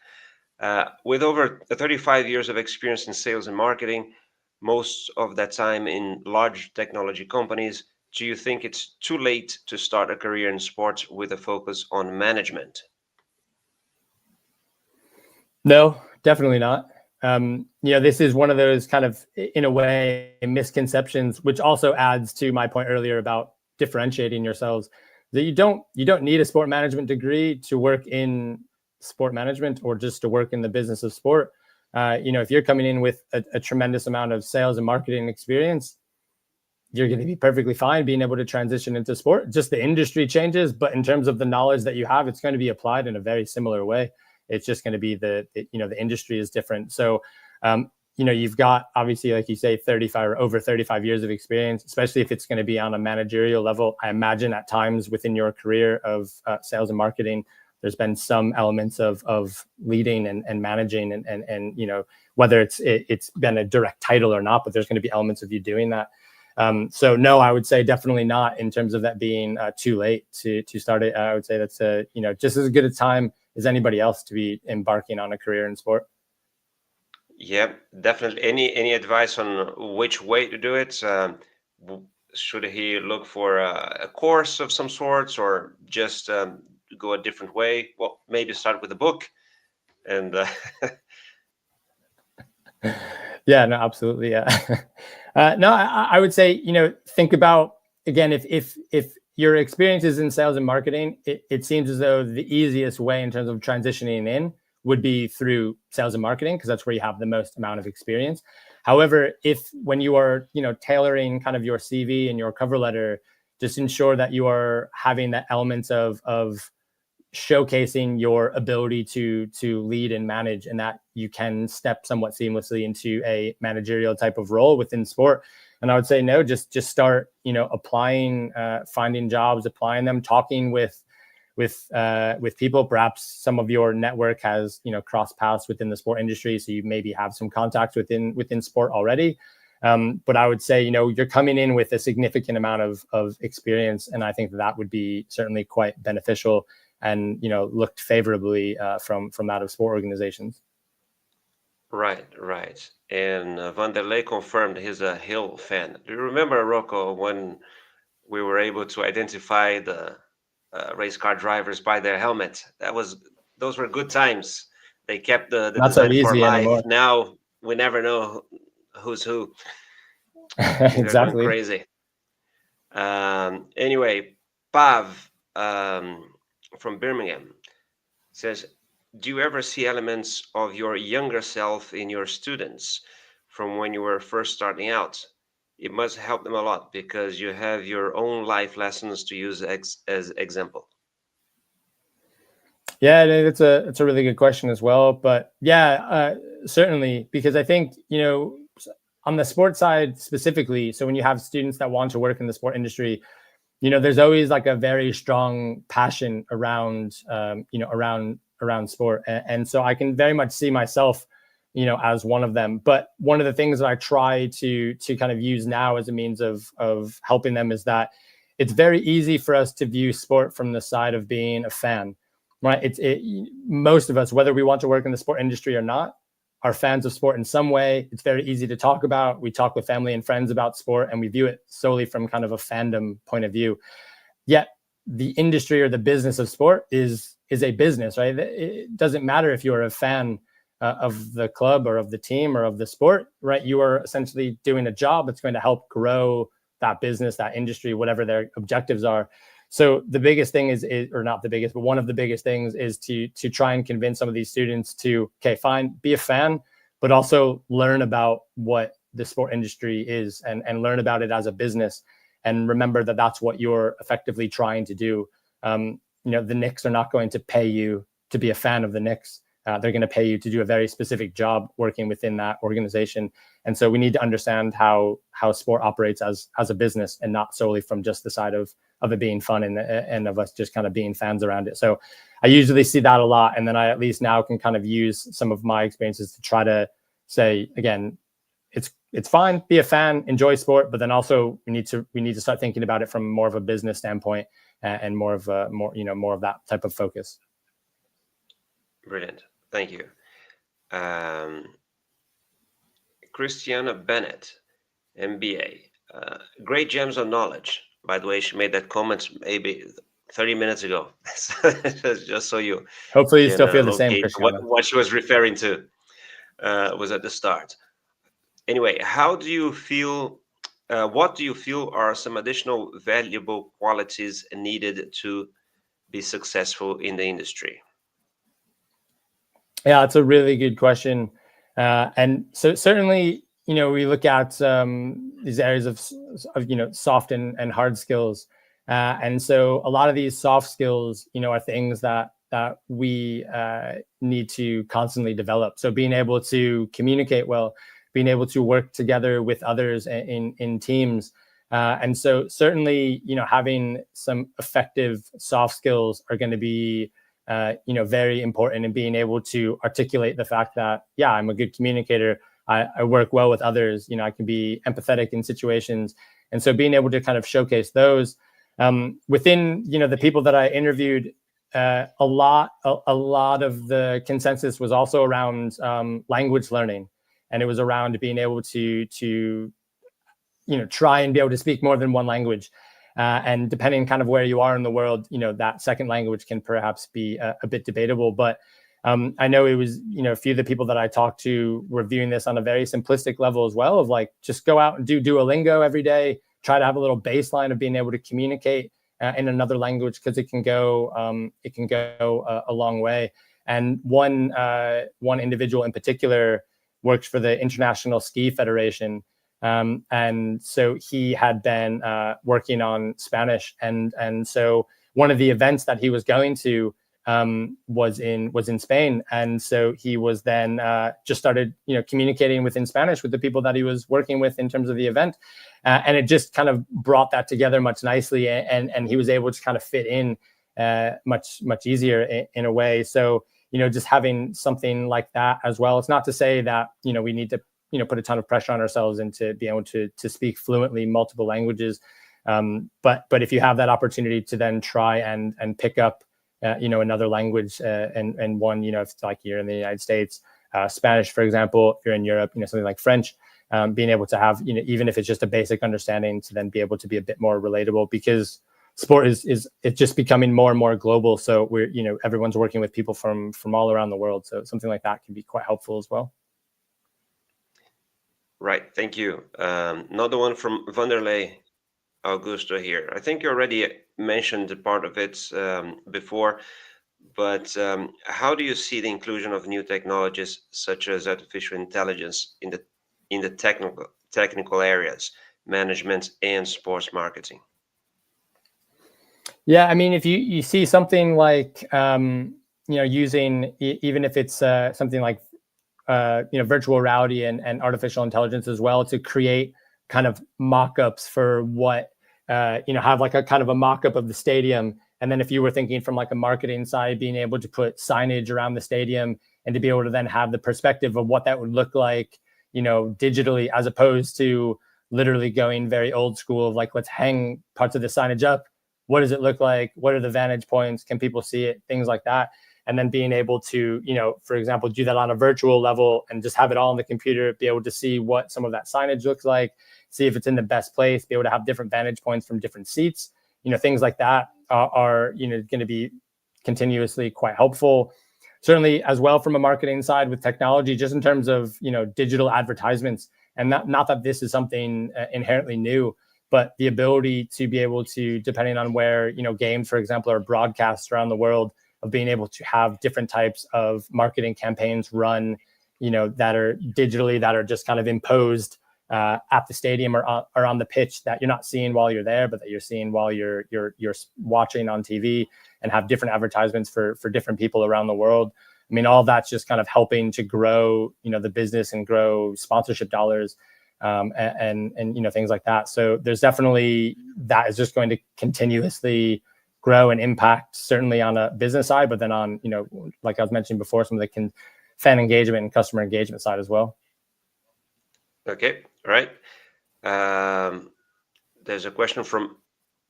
With over 35 years of experience in sales and marketing, most of that time in large technology companies, do you think it's too late to start a career in sports with a focus on management?
No, definitely not. This is one of those kind of, in a way, misconceptions, which also adds to my point earlier about differentiating yourselves. That you don't need a sport management degree to work in sport management, or just to work in the business of sport. If you're coming in with a tremendous amount of sales and marketing experience, you're going to be perfectly fine being able to transition into sport. Just the industry changes, but in terms of the knowledge that you have, it's going to be applied in a very similar way. It's just going to be the industry is different. So, you've got, obviously, like you say, 35 or over 35 years of experience, especially if it's going to be on a managerial level. I imagine at times within your career of sales and marketing, there's been some elements of leading and managing, and whether it's been a direct title or not, but there's going to be elements of you doing that. So no, I would say definitely not in terms of that being too late to start it. I would say that's just as good a time as anybody else to be embarking on a career in sport.
Yeah, definitely. Any advice on which way to do it? Should he look for a course of some sorts, or just go a different way? Well, maybe start with a book, and
Yeah, no, absolutely. Yeah. No, I would say, think about, again, if your experience is in sales and marketing, it seems as though the easiest way in terms of transitioning in would be through sales and marketing, because that's where you have the most amount of experience. However, if when you are, tailoring kind of your CV and your cover letter, just ensure that you are having that elements of showcasing your ability to lead and manage, and that you can step somewhat seamlessly into a managerial type of role within sport. And I would say, no, just start, applying, finding jobs, applying them, talking with people. Perhaps some of your network has, cross paths within the sport industry, so you maybe have some contacts within sport already. But I would say, you're coming in with a significant amount of experience, and I think that would be certainly quite beneficial, and looked favorably from that of sport organizations.
right, right. And Vanderlei confirmed he's a Hill fan. Do you remember, Rocco, when we were able to identify the race car drivers by their helmet? Those were good times. They kept the
Not so
design for
easy
life.
anymore.
Now we never know who's who. Things are going
Exactly.
crazy. Anyway, Pav from Birmingham says, do you ever see elements of your younger self in your students from when you were first starting out? It must help them a lot because you have your own life lessons to use as example.
Yeah, it's a really good question as well. But yeah, certainly, because I think, on the sports side specifically, so when you have students that want to work in the sport industry, there's always like a very strong passion around, around sport. And so I can very much see myself, as one of them. But one of the things that I try to kind of use now as a means of helping them is that it's very easy for us to view sport from the side of being a fan, right? Most of us, whether we want to work in the sport industry or not, are fans of sport in some way. It's very easy to talk about. We talk with family and friends about sport, and we view it solely from kind of a fandom point of view. Yet the industry or the business of sport is a business, right? It doesn't matter if you're a fan of the club or of the team or of the sport, right? You are essentially doing a job that's going to help grow that business, that industry, whatever their objectives are. So the biggest thing is, or not the biggest, but one of the biggest things is to try and convince some of these students to, okay, fine, be a fan, but also learn about what the sport industry is, and learn about it as a business. And remember that that's what you're effectively trying to do. The Knicks are not going to pay you to be a fan of the Knicks. They're going to pay you to do a very specific job working within that organization. And so we need to understand how sport operates as a business, and not solely from just the side of it being fun and of us just kind of being fans around it. So I usually see that a lot. And then I at least now can kind of use some of my experiences to try to say, again, it's fine, be a fan, enjoy sport, but then also we need to start thinking about it from more of a business standpoint, and more of that type of focus.
Brilliant. Thank you. Christiana Bennett, MBA. Great gems of knowledge. By the way, she made that comment maybe 30 minutes ago. Just so you
hopefully you
can
still feel the same,
locate
Christiana.
what she was referring to was at the start. Anyway, how do you feel? What do you feel are some additional valuable qualities needed to be successful in the industry?
Yeah, it's a really good question. And so certainly, we look at these areas of soft and hard skills. And so a lot of these soft skills, are things that we need to constantly develop. So being able to communicate well, being able to work together with others in teams. And so certainly, having some effective soft skills are going to be very important, in being able to articulate the fact that, yeah, I'm a good communicator. I work well with others. I can be empathetic in situations. And so being able to kind of showcase those within, the people that I interviewed, a lot of the consensus was also around language learning. And it was around being able to try and be able to speak more than one language. And depending kind of where you are in the world, that second language can perhaps be a bit debatable. But I know it was, a few of the people that I talked to were viewing this on a very simplistic level as well, of like, just go out and do Duolingo every day, try to have a little baseline of being able to communicate in another language, because it can go a long way. And one individual in particular worked for the International Ski Federation. And so he had been working on Spanish, and so one of the events that he was going to was in Spain, and so he was then just started communicating within Spanish with the people that he was working with in terms of the event, and it just kind of brought that together much nicely, and he was able to kind of fit in much easier in a way. So just having something like that as well. It's not to say that we need to put a ton of pressure on ourselves and to be able to speak fluently multiple languages. But if you have that opportunity to then try and pick up, another language, and one, if it's like you're in the United States, Spanish, for example, if you're in Europe, something like French, being able to have, even if it's just a basic understanding, to then be able to be a bit more relatable, because sport is it's just becoming more and more global. So we're, everyone's working with people from all around the world. So something like that can be quite helpful as well.
Right. Thank you. Another one from Vanderlei Augusto here. I think you already mentioned a part of it before, but how do you see the inclusion of new technologies such as artificial intelligence in the technical areas, management and sports marketing?
Yeah, I mean, if you see something like using even if it's something like virtual reality and artificial intelligence as well, to create kind of mock-ups for what have like a kind of a mock-up of the stadium. And then if you were thinking from like a marketing side, being able to put signage around the stadium and to be able to then have the perspective of what that would look like, digitally, as opposed to literally going very old school of like, let's hang parts of the signage up. What does it look like? What are the vantage points? Can people see it? Things like that. And then being able to, for example, do that on a virtual level and just have it all on the computer, be able to see what some of that signage looks like, see if it's in the best place, be able to have different vantage points from different seats, things like that are going to be continuously quite helpful. Certainly as well from a marketing side with technology, just in terms of, digital advertisements. And not that this is something inherently new, but the ability to be able to, depending on where, games, for example, are broadcast around the world, of being able to have different types of marketing campaigns run, that are digitally, that are just kind of imposed at the stadium or on the pitch, that you're not seeing while you're there, but that you're seeing while you're watching on TV, and have different advertisements for different people around the world. I mean, all that's just kind of helping to grow, the business and grow sponsorship dollars, and things like that. So there's definitely, that is just going to continuously grow and impact, certainly on a business side, but then on, like I was mentioning before, some of the fan engagement and customer engagement side as well.
Okay, all right. There's a question from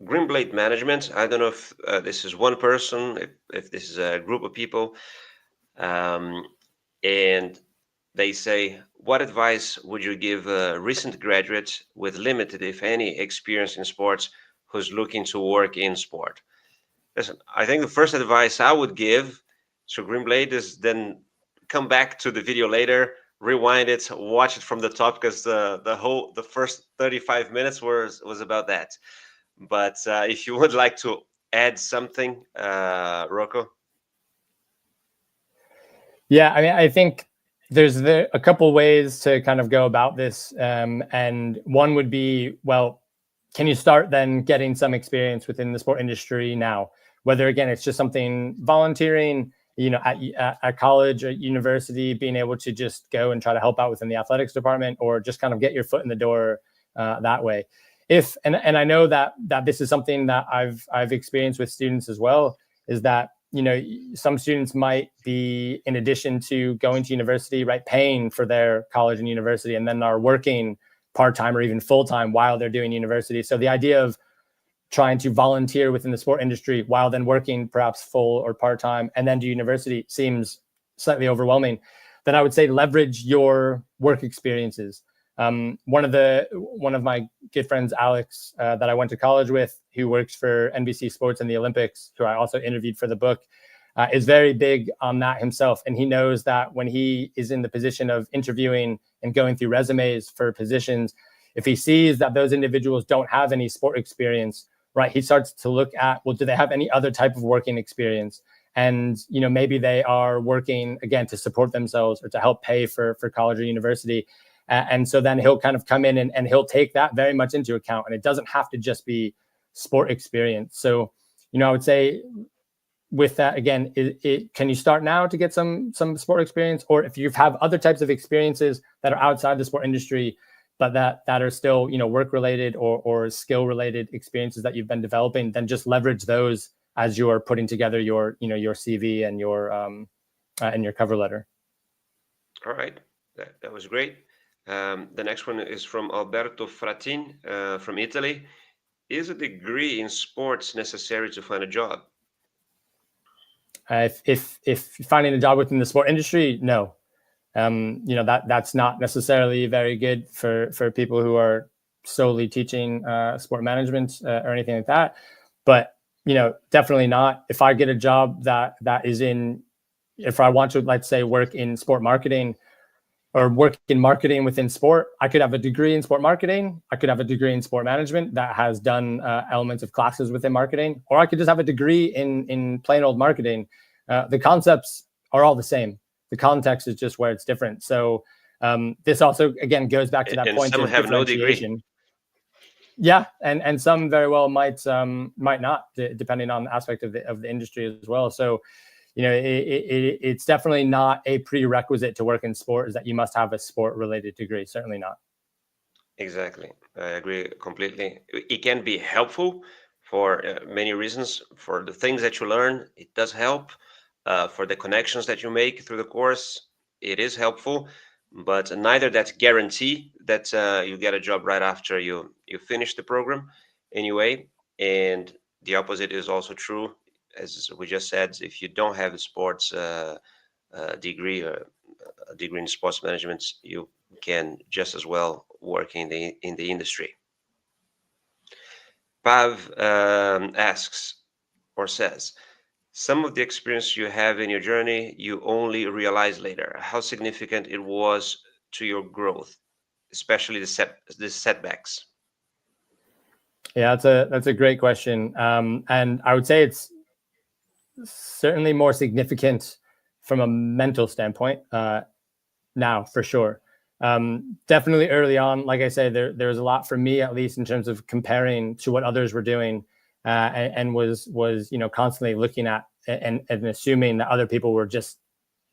Greenblade Management. I don't know if this is one person, if this is a group of people. And they say, what advice would you give a recent graduate with limited, if any, experience in sports who's looking to work in sport? Listen, I think the first advice I would give to Greenblade is then come back to the video later, rewind it, watch it from the top, because the first 35 minutes was about that. But if you would like to add something, Rocco.
Yeah, I mean, I think there's a couple ways to kind of go about this, and one would be, well, can you start then getting some experience within the sport industry now? Whether, again, it's just something volunteering, at college or university, being able to just go and try to help out within the athletics department, or just kind of get your foot in the door that way. And I know that this is something that I've experienced with students as well, is that, some students might be, in addition to going to university, right, paying for their college and university, and then are working part-time or even full-time while they're doing university. So the idea of trying to volunteer within the sport industry while then working perhaps full or part-time and then do university seems slightly overwhelming. Then I would say leverage your work experiences. One of my good friends, Alex, that I went to college with, who works for NBC Sports and the Olympics, who I also interviewed for the book, is very big on that himself. And he knows that when he is in the position of interviewing and going through resumes for positions, if he sees that those individuals don't have any sport experience, right, he starts to look at, well, do they have any other type of working experience? And, maybe they are working, again, to support themselves or to help pay for college or university. And so then he'll kind of come in and he'll take that very much into account. And it doesn't have to just be sport experience. So, I would say with that, again, can you start now to get some sport experience? Or if you have other types of experiences that are outside the sport industry, but that are still, work related or skill related experiences that you've been developing, then just leverage those as you're putting together your CV and your cover letter.
All right, that was great. The next one is from Alberto Fratin from Italy. Is a degree in sports necessary to find a job?
If finding a job within the sport industry, no. That's not necessarily very good for people who are solely teaching sport management or anything like that. But definitely not. If I get a job that is if I want to, let's say, work in sport marketing or work in marketing within sport, I could have a degree in sport marketing. I could have a degree in sport management that has done elements of classes within marketing, or I could just have a degree in plain old marketing. The concepts are all the same. The context is just where it's different. So this also, again, goes back to that point
of have differentiation. No degree.
Yeah, and some very well might not, depending on the aspect of the industry as well. So, it's definitely not a prerequisite to work in sport is that you must have a sport related degree. Certainly not.
Exactly. I agree completely. It can be helpful for many reasons. For the things that you learn, it does help. For the connections that you make through the course, it is helpful. But neither that's guarantee that you get a job right after you finish the program anyway. And the opposite is also true. As we just said, if you don't have a sports degree or a degree in sports management, you can just as well work in the industry. Pav asks or says, some of the experience you have in your journey, you only realize later how significant it was to your growth, especially the setbacks.
Yeah, that's a great question, and I would say it's certainly more significant from a mental standpoint now, for sure. Definitely early on, like I say, there was a lot for me, at least in terms of comparing to what others were doing, and was constantly looking at and assuming that other people were just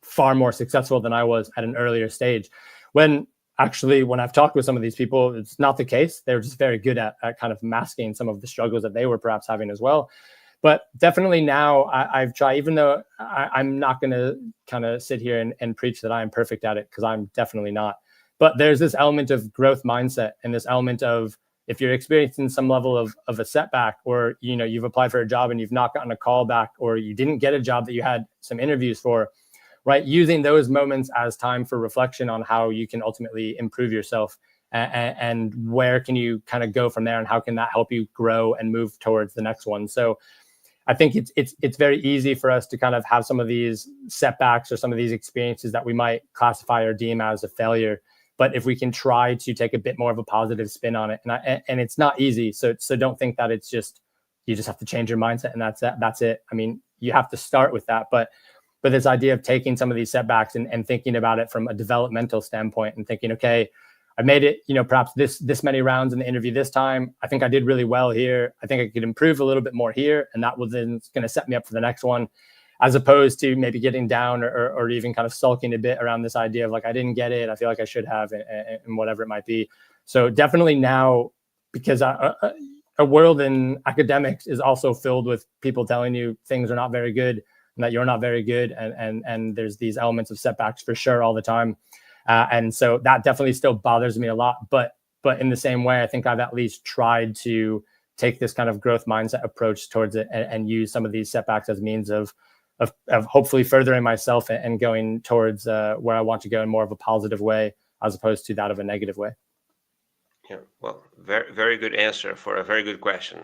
far more successful than I was at an earlier stage. When actually, when I've talked with some of these people, it's not the case. They're just very good at kind of masking some of the struggles that they were perhaps having as well. But definitely now I've tried, even though I'm not going to kind of sit here and preach that I'm perfect at it, because I'm definitely not. But there's this element of growth mindset and this element of, if you're experiencing some level of a setback, or you've applied for a job and you've not gotten a call back, or you didn't get a job that you had some interviews for, right? Using those moments as time for reflection on how you can ultimately improve yourself, and where can you kind of go from there, and how can that help you grow and move towards the next one. So I think it's very easy for us to kind of have some of these setbacks or some of these experiences that we might classify or deem as a failure. But if we can try to take a bit more of a positive spin on it, and it's not easy, so don't think that it's just, you just have to change your mindset and that's it. I mean, you have to start with that, but this idea of taking some of these setbacks and thinking about it from a developmental standpoint, and thinking, okay, I made it, perhaps this many rounds in the interview this time. I think I did really well here. I think I could improve a little bit more here, and that was then going to set me up for the next one, as opposed to maybe getting down or even kind of sulking a bit around this idea of like, I didn't get it, I feel like I should have, and whatever it might be. So definitely now, because a world in academics is also filled with people telling you things are not very good and that you're not very good, and there's these elements of setbacks for sure all the time. And so that definitely still bothers me a lot. But in the same way, I think I've at least tried to take this kind of growth mindset approach towards it, and use some of these setbacks as means of hopefully furthering myself and going towards where I want to go in more of a positive way, as opposed to that of a negative way.
Yeah, well, very, very good answer for a very good question.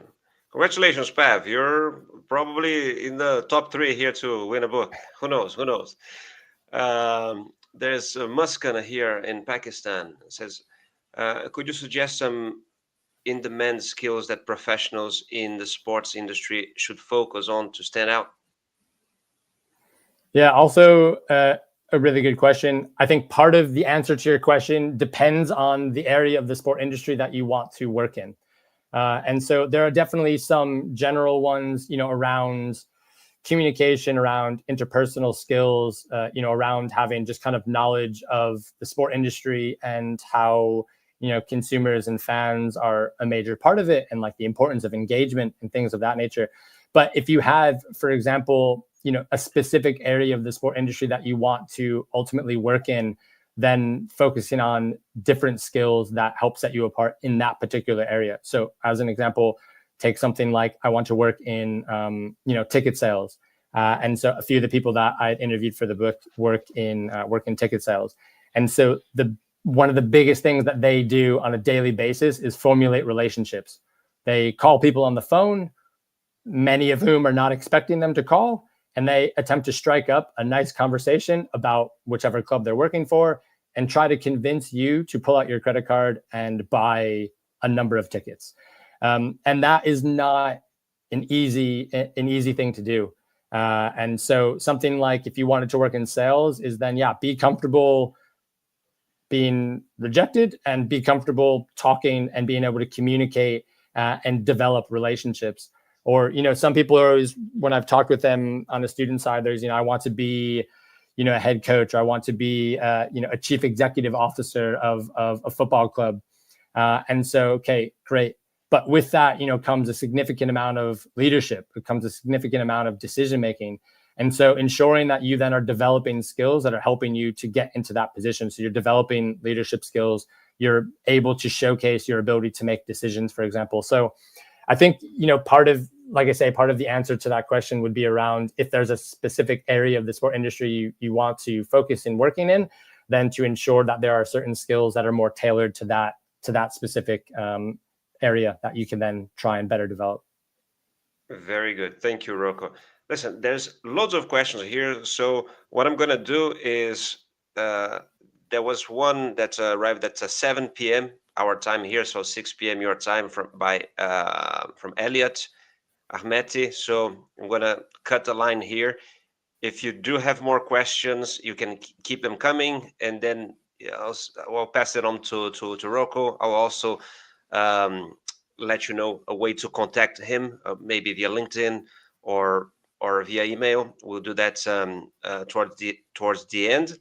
Congratulations, Pav. You're probably in the top 3 here to win a book. Who knows? Who knows? There's Muskan here in Pakistan. It says, could you suggest some in-demand skills that professionals in the sports industry should focus on to stand out?
Yeah, also a really good question. I think part of the answer to your question depends on the area of the sport industry that you want to work in. And so there are definitely some general ones, around communication, around interpersonal skills, around having just kind of knowledge of the sport industry and how, consumers and fans are a major part of it, and like the importance of engagement and things of that nature. But if you have, for example, a specific area of the sport industry that you want to ultimately work in, then focusing on different skills that help set you apart in that particular area. So as an example, take something like, I want to work in, ticket sales. And so a few of the people that I interviewed for the book work in ticket sales. And so one of the biggest things that they do on a daily basis is formulate relationships. They call people on the phone, many of whom are not expecting them to call, and they attempt to strike up a nice conversation about whichever club they're working for, and try to convince you to pull out your credit card and buy a number of tickets. And that is not an easy thing to do. And so something like, if you wanted to work in sales, is then, be comfortable being rejected, and be comfortable talking and being able to communicate and develop relationships. Or, some people are always, when I've talked with them on the student side, there's, I want to be, a head coach, or I want to be, a chief executive officer of a football club. And so, okay, great. But with that, comes a significant amount of leadership. It comes a significant amount of decision making. And so ensuring that you then are developing skills that are helping you to get into that position. So you're developing leadership skills. You're able to showcase your ability to make decisions, for example. So I think, part of the answer to that question would be around, if there's a specific area of the sport industry you want to focus in working in, then to ensure that there are certain skills that are more tailored to that specific area that you can then try and better develop.
Very good. Thank you, Rocco. Listen, there's loads of questions here. So what I'm going to do is, there was one that arrived at 7 p.m. our time here, so 6 p.m. your time, from Elliot Ahmeti. So I'm going to cut the line here. If you do have more questions, you can keep them coming, and then I'll pass it on to Rocco. I'll also let you know a way to contact him, maybe via LinkedIn or via email. We'll do that towards the end.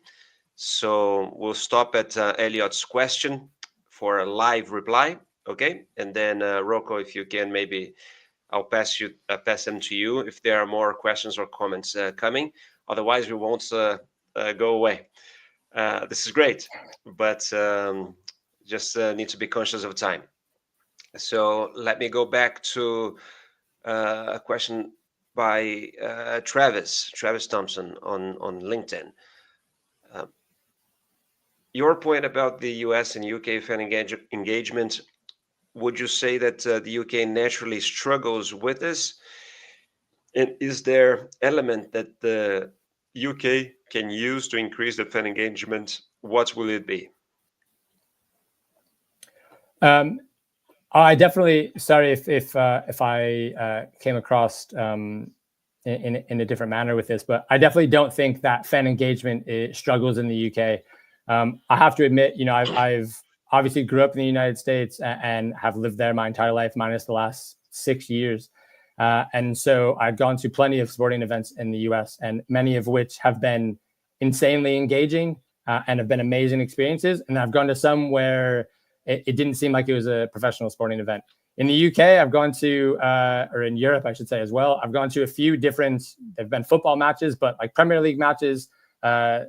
So we'll stop at Elliot's question for a live reply, okay? And then Rocco, if you can, maybe I'll pass them to you if there are more questions or comments coming. Otherwise, we won't go away. This is great, but just need to be conscious of time. So let me go back to a question by Travis Thompson on LinkedIn. Your point about the US and UK fan engagement, would you say that the UK naturally struggles with this? And is there element that the UK can use to increase the fan engagement? What will it be?
I definitely, sorry if I came across in a different manner with this, but I definitely don't think that fan engagement struggles in the UK. I have to admit, I've obviously grew up in the United States and have lived there my entire life, minus the last 6 years. And so I've gone to plenty of sporting events in the US, and many of which have been insanely engaging and have been amazing experiences. And I've gone to some where it didn't seem like it was a professional sporting event. In the UK, I've gone to, or in Europe, I should say as well, I've gone to a few different, they've been football matches, but like Premier League matches,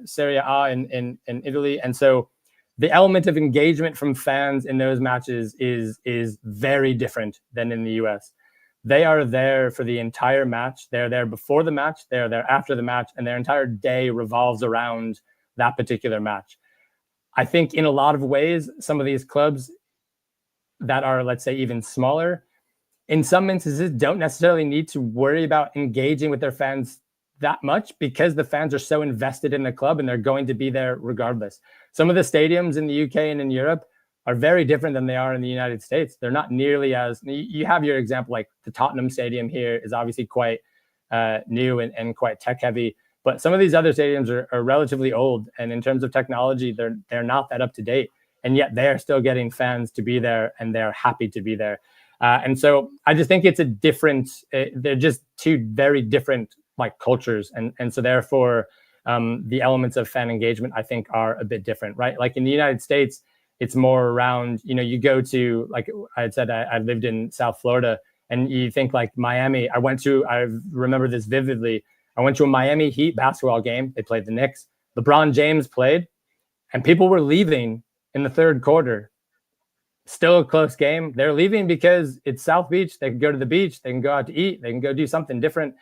Serie A in Italy. And so the element of engagement from fans in those matches is very different than in the US. They are there for the entire match. They're there before the match. They're there after the match. And their entire day revolves around that particular match. I think in a lot of ways, some of these clubs that are, let's say, even smaller, in some instances, don't necessarily need to worry about engaging with their fans that much, because the fans are so invested in the club and they're going to be there regardless. Some of the stadiums in the UK and in Europe are very different than they are in the United States. They're not nearly as, you have your example, like the Tottenham Stadium here is obviously quite new and quite tech heavy. But some of these other stadiums are relatively old, and in terms of technology, they're not that up to date, and yet they are still getting fans to be there, and they're happy to be there. And so I just think it's a different. They're just two very different like cultures, and so therefore the elements of fan engagement I think are a bit different, right? Like in the United States, it's more around, you go to, like I had said, I lived in South Florida, and you think like Miami. I remember this vividly. I went to a Miami Heat basketball game. They played the Knicks. LeBron James played, and people were leaving in the third quarter. Still a close game. They're leaving because it's South Beach. They can go to the beach. They can go out to eat. They can go do something different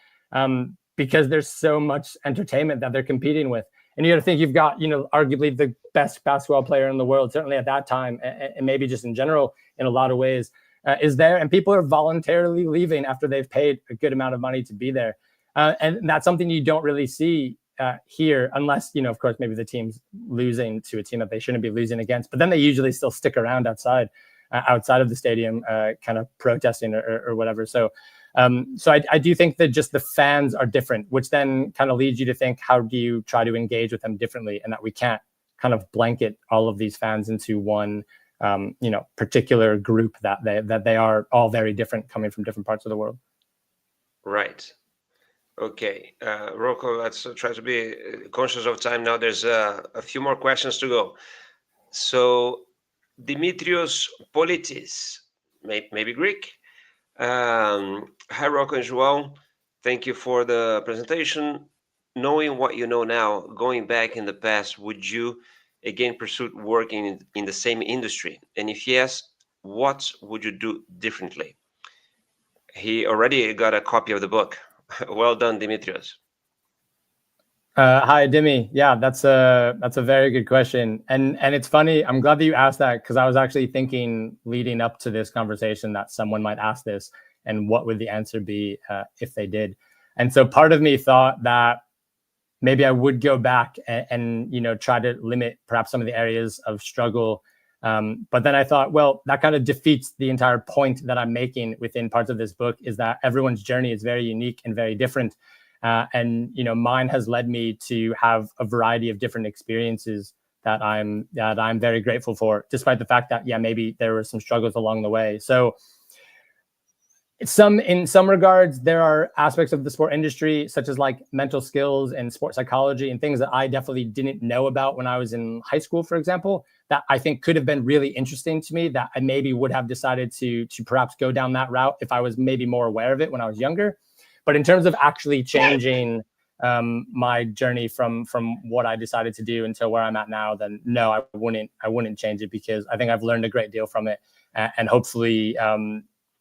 because there's so much entertainment that they're competing with. And you got to think you've got, arguably the best basketball player in the world, certainly at that time, and maybe just in general in a lot of ways, is there. And people are voluntarily leaving after they've paid a good amount of money to be there. And that's something you don't really see here, unless, of course, maybe the team's losing to a team that they shouldn't be losing against. But then they usually still stick around outside of the stadium, kind of protesting or whatever. So I do think that just the fans are different, which then kind of leads you to think, how do you try to engage with them differently? And that we can't kind of blanket all of these fans into one, particular group, that they are all very different, coming from different parts of the world.
Right. Okay. Rocco, let's try to be conscious of time now. There's a few more questions to go. So, Dimitrios Politis, maybe Greek. Hi, Rocco and João. Thank you for the presentation. Knowing what you know now, going back in the past, would you again pursue working in the same industry? And if yes, what would you do differently? He already got a copy of the book. Well done, Dimitrios.
Hi, Dimi. Yeah, that's a very good question, and it's funny. I'm glad that you asked that, because I was actually thinking leading up to this conversation that someone might ask this, and what would the answer be if they did. And so part of me thought that maybe I would go back and try to limit perhaps some of the areas of struggle. But then I thought, well, that kind of defeats the entire point that I'm making within parts of this book, is that everyone's journey is very unique and very different. And mine has led me to have a variety of different experiences that I'm very grateful for, despite the fact that maybe there were some struggles along the way. So in some regards, there are aspects of the sport industry, such as like mental skills and sport psychology and things that I definitely didn't know about when I was in high school, for example, that I think could have been really interesting to me, that I maybe would have decided to perhaps go down that route if I was maybe more aware of it when I was younger. But in terms of actually changing my journey from what I decided to do until where I'm at now, then no, I wouldn't change it, because I think I've learned a great deal from it, and hopefully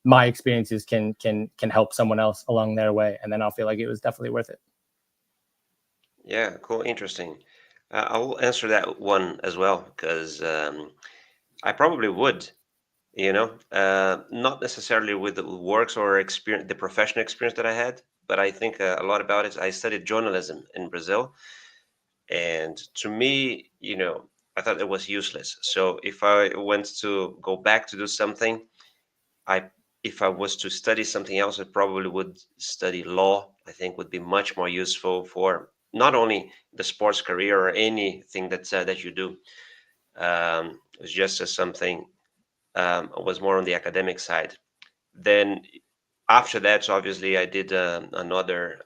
my experiences can help someone else along their way, and then I'll feel like it was definitely worth it.
Yeah, cool, interesting. I will answer that one as well, because I probably would. Not necessarily with the works or experience, the professional experience that I had, but I think a lot about it. I studied journalism in Brazil, and to me, I thought it was useless. So if I went to go back to do something, if I was to study something else, I probably would study law. I think would be much more useful for not only the sports career or anything that you do. It's just as something was more on the academic side. Then after that, so obviously, I did another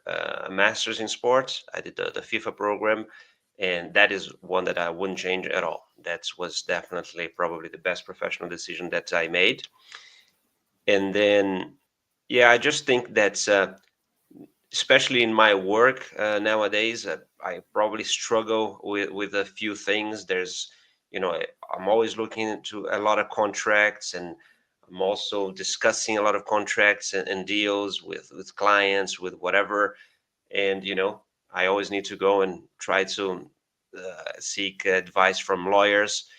master's in sports. I did the FIFA program, and that is one that I wouldn't change at all. That was definitely probably the best professional decision that I made. And then, yeah, I just think that, especially in my work nowadays, I probably struggle with a few things. I'm always looking into a lot of contracts, and I'm also discussing a lot of contracts and deals with clients, with whatever. And, I always need to go and try to seek advice from lawyers.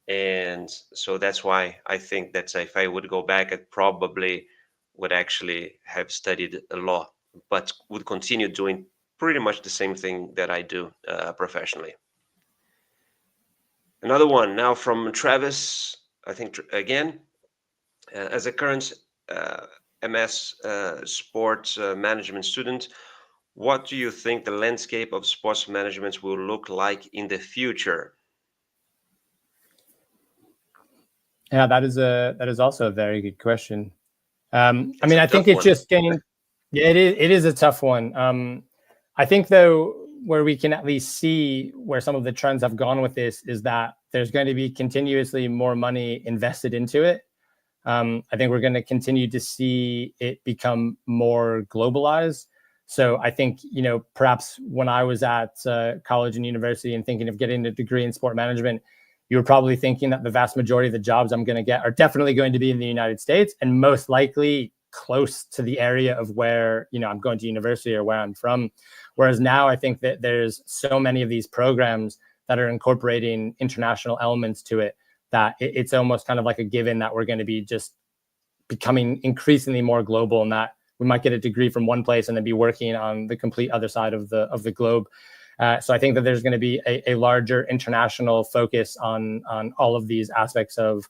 And so that's why I think that if I would go back, I probably would actually have studied law, but would continue doing pretty much the same thing that I do professionally. Another one now from Travis, I think, again, as a current MS sports management student, what do you think the landscape of sports management will look like in the future?
Yeah, that is also a very good question. I
It's
mean,
a
I think
tough
it's
one.
just getting. Yeah, it is a tough one. I think, though, where we can at least see where some of the trends have gone with this is that there's going to be continuously more money invested into it. I think we're going to continue to see it become more globalized. So I think, perhaps when I was at college and university and thinking of getting a degree in sport management, you were probably thinking that the vast majority of the jobs I'm going to get are definitely going to be in the United States, and most likely close to the area of where, I'm going to university or where I'm from. Whereas now I think that there's so many of these programs that are incorporating international elements to it, that it's almost kind of like a given that we're going to be just becoming increasingly more global, and that we might get a degree from one place and then be working on the complete other side of the globe. So I think that there's going to be a larger international focus on all of these aspects of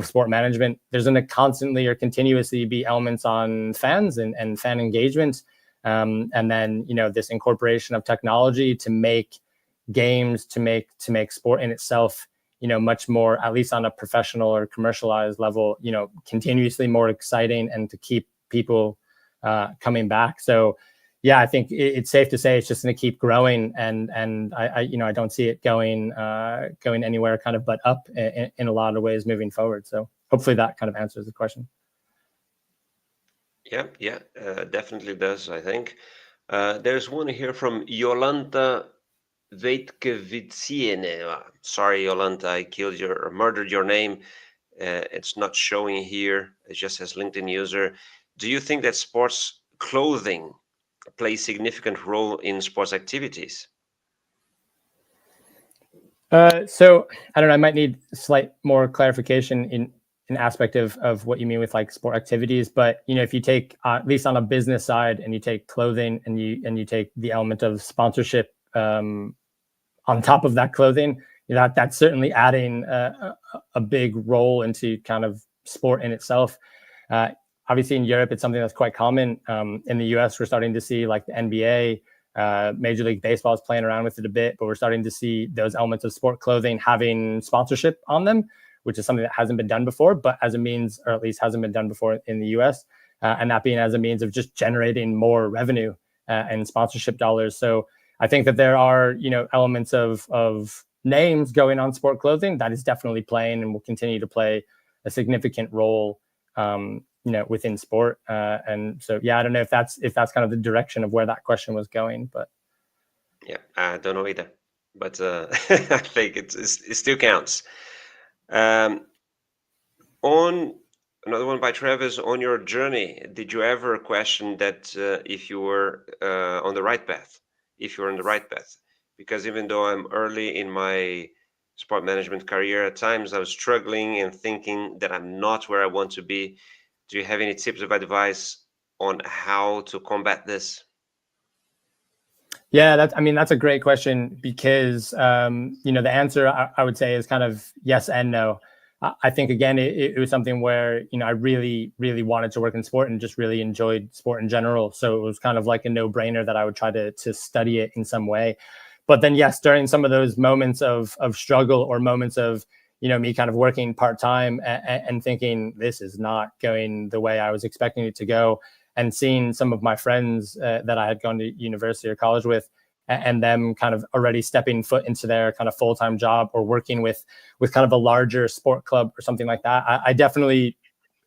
sport management. There's going to constantly or continuously be elements on fans and fan engagement. And then, this incorporation of technology to make games, to make sport in itself, much more, at least on a professional or commercialized level, continuously more exciting, and to keep people coming back. So yeah, I think it's safe to say it's just going to keep growing, and I don't see it going anywhere kind of but up in a lot of ways moving forward. So hopefully that kind of answers the question.
Yeah, definitely does, I think. There's one here from Jolanta Veitkeviciene. Sorry, Jolanta, I killed your or murdered your name. It's not showing here. It just says LinkedIn user. Do you think that sports clothing plays significant role in sports activities?
So I don't know. I might need slight more clarification in an aspect of what you mean with like sport activities. But if you take at least on a business side, and you take clothing, and you take the element of sponsorship on top of that clothing, that's certainly adding a big role into kind of sport in itself. Obviously, in Europe, it's something that's quite common. In the US, we're starting to see like the NBA. Major League Baseball is playing around with it a bit, but we're starting to see those elements of sport clothing having sponsorship on them, which is something that hasn't been done before, but as a means, or at least hasn't been done before in the US, and that being as a means of just generating more revenue and sponsorship dollars. So I think that there are, elements of names going on sport clothing that is definitely playing and will continue to play a significant role, within sport. And so, yeah, I don't know if that's kind of the direction of where that question was going, but
Yeah, I don't know either, but I think it still counts. On another one by Travis, on your journey, did you ever question that if you were on the right path, if you're on the right path? Because even though I'm early in my sport management career, at times I was struggling and thinking that I'm not where I want to be. Do you have any tips of advice on how to combat this?
yeah, that's a great question, because the answer I would say is kind of yes and no. I think again it was something where I really really wanted to work in sport and just really enjoyed sport in general. So it was kind of like a no-brainer that I would try to study it in some way. But then yes, during some of those moments of struggle, or moments of me kind of working part-time and thinking this is not going the way I was expecting it to go, and seeing some of my friends that I had gone to university or college with, and them kind of already stepping foot into their kind of full-time job, or working with kind of a larger sport club or something like that. I definitely,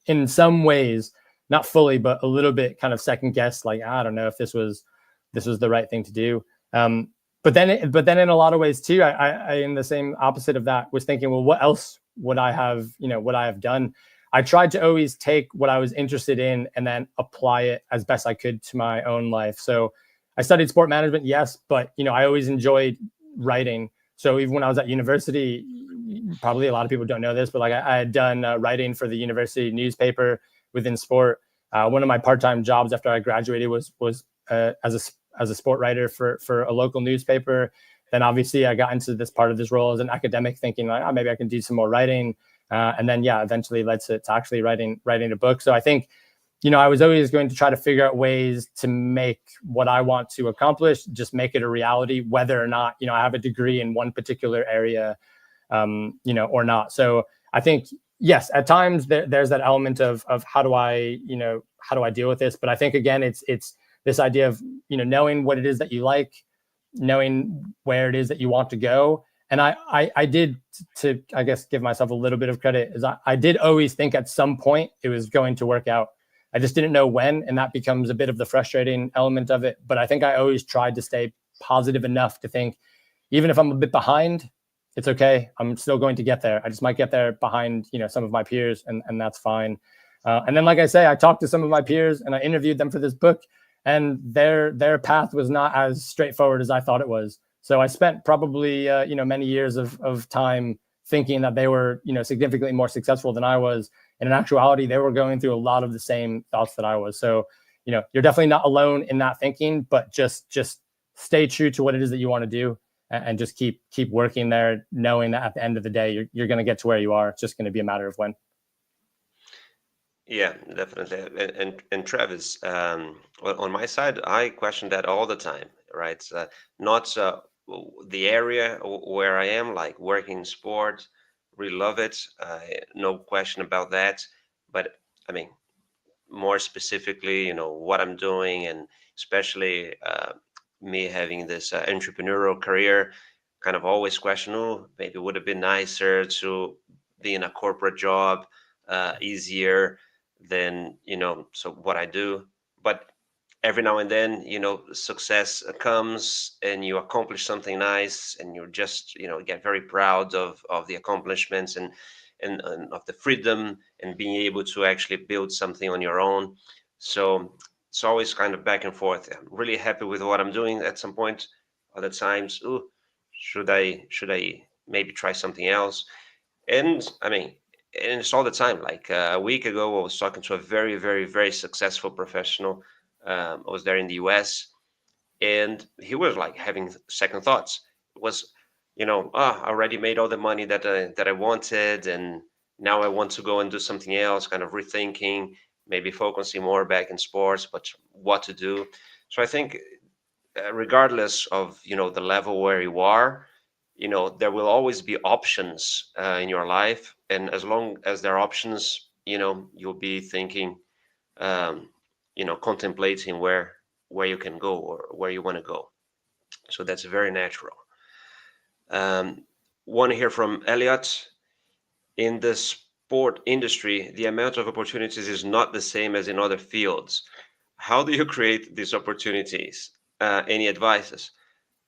in some ways, not fully, but a little bit, kind of second guessed, like, I don't know if this was the right thing to do. But then in a lot of ways too, I in the same opposite of that, was thinking, well, what else would I have done? I tried to always take what I was interested in and then apply it as best I could to my own life. So I studied sport management, yes, but I always enjoyed writing. So even when I was at university, probably a lot of people don't know this, but like I had done writing for the university newspaper within sport. One of my part-time jobs after I graduated was as a sport writer for a local newspaper. Then obviously I got into this part of this role as an academic, thinking like, oh, maybe I can do some more writing. And then, yeah, eventually led to actually writing a book. So I think, I was always going to try to figure out ways to make what I want to accomplish, just make it a reality, whether or not, I have a degree in one particular area, or not. So I think, yes, at times there's that element of how do I deal with this? But I think, again, it's this idea of, knowing what it is that you like, knowing where it is that you want to go. And I did, to, I guess, give myself a little bit of credit, is I did always think at some point it was going to work out. I just didn't know when, and that becomes a bit of the frustrating element of it. But I think I always tried to stay positive enough to think, even if I'm a bit behind, it's okay. I'm still going to get there. I just might get there behind, some of my peers, and that's fine. And then, like I say, I talked to some of my peers and I interviewed them for this book, and their path was not as straightforward as I thought it was. So I spent probably many years of time thinking that they were significantly more successful than I was. And in actuality, they were going through a lot of the same thoughts that I was. So you're definitely not alone in that thinking, but just stay true to what it is that you want to do, and just keep working there, knowing that at the end of the day you're going to get to where you are. It's just going to be a matter of when.
Yeah, definitely. And Travis, on my side, I question that all the time, right? Not the area where I am, like working in sport, really love it. No question about that. But I mean, more specifically, what I'm doing, and especially me having this entrepreneurial career, kind of always question, oh, maybe it would have been nicer to be in a corporate job, easier than, so what I do. But every now and then, success comes and you accomplish something nice, and you just, get very proud of the accomplishments, and of the freedom, and being able to actually build something on your own. So it's always kind of back and forth. I'm really happy with what I'm doing at some point. Other times, ooh, should I maybe try something else? And I mean, and it's all the time. Like a week ago, I was talking to a very, very, very successful professional. I was there in the US, and he was like having second thoughts. It was, I already made all the money that I wanted, and now I want to go and do something else. Kind of rethinking, maybe focusing more back in sports, but what to do. So I think, regardless of the level where you are, there will always be options in your life, and as long as there are options, you'll be thinking, um, contemplating where you can go or where you want to go. So that's very natural. um, One here from Elliot: in the sport industry, the amount of opportunities is not the same as in other fields. How do you create these opportunities? Any advices?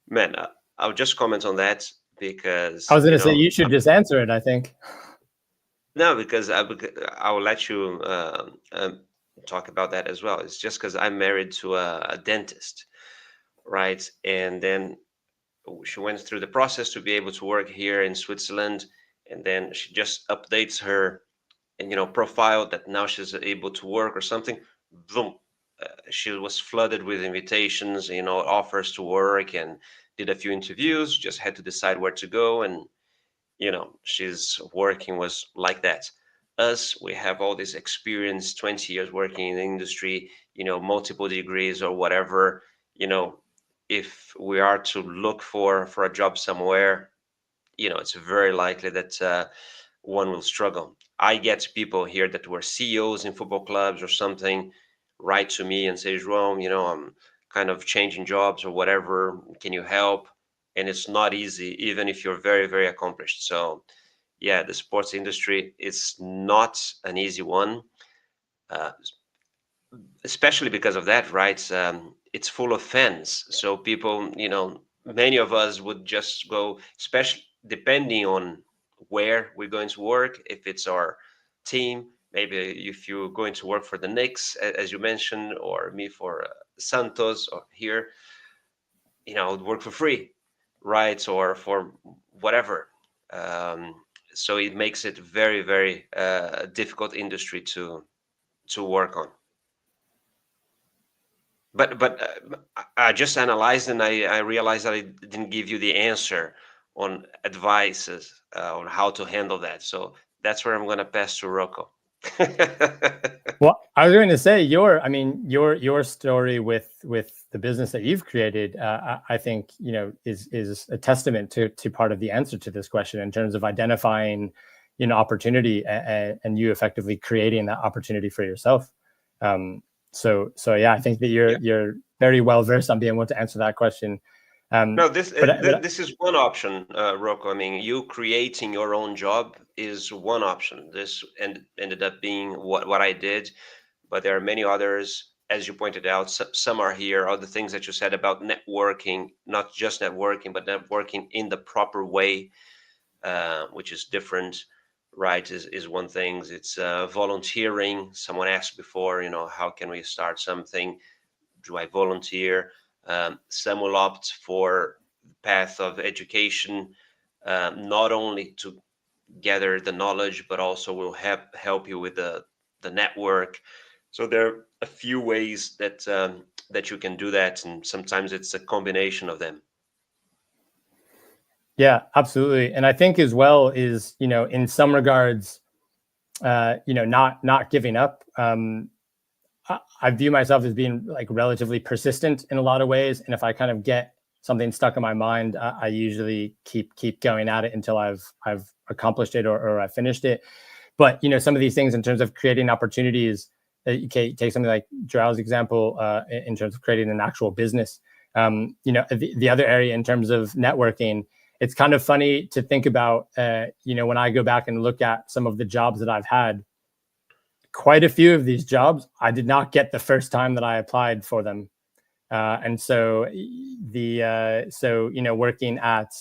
Man, I'll just comment on that
I
because,
was going to say you should just answer it, I think.
no, because I will let you talk about that as well. It's just because I'm married to a dentist, right? And then she went through the process to be able to work here in Switzerland, and then she just updates her, profile that now she's able to work or something. Boom, she was flooded with invitations, offers to work, and did a few interviews. Just had to decide where to go, and she's working was like that. Us, we have all this experience, 20 years working in the industry, multiple degrees or whatever. you know if we are to look for a job somewhere, it's very likely that one will struggle. I get people here that were CEOs in football clubs or something write to me and say, Jerome, I'm kind of changing jobs or whatever. Can you help? And it's not easy, even if you're very, very accomplished. So, yeah, the sports industry is not an easy one, uh, especially because of that, right? It's full of fans. So people, many of us would just go, especially depending on where we're going to work. If it's our team, maybe if you're going to work for the Knicks, as you mentioned, or me for Santos, or here, I would work for free, right? Or for whatever. Um, so it makes it very, very difficult industry to work on. But I just analyzed, and I realized that I didn't give you the answer on advices on how to handle that. So that's where I'm going to pass to Rocco.
Well, I was going to say your story with the business that you've created, I think is a testament to part of the answer to this question in terms of identifying opportunity, and you effectively creating that opportunity for yourself. So yeah, I think that you're very well versed on being able to answer that question.
No, this is one option, Rocco. I mean, you creating your own job is one option. This ended up being what I did, but there are many others, as you pointed out. Some are here. Other things that you said about networking, not just networking, but networking in the proper way, which is different, right? Is one thing. It's volunteering. Someone asked before, how can we start something? Do I volunteer? Some will opt for the path of education, not only to gather the knowledge, but also will help you with the network. So there are a few ways that you can do that, and sometimes it's a combination of them.
Yeah, absolutely. And I think as well is, in some regards, not giving up. I view myself as being like relatively persistent in a lot of ways. And if I kind of get something stuck in my mind, I usually keep going at it until I've accomplished it, or I finished it. But, some of these things in terms of creating opportunities, take something like Joao's example in terms of creating an actual business. The other area in terms of networking, it's kind of funny to think about, when I go back and look at some of the jobs that I've had, quite a few of these jobs I did not get the first time that I applied for them. And so working at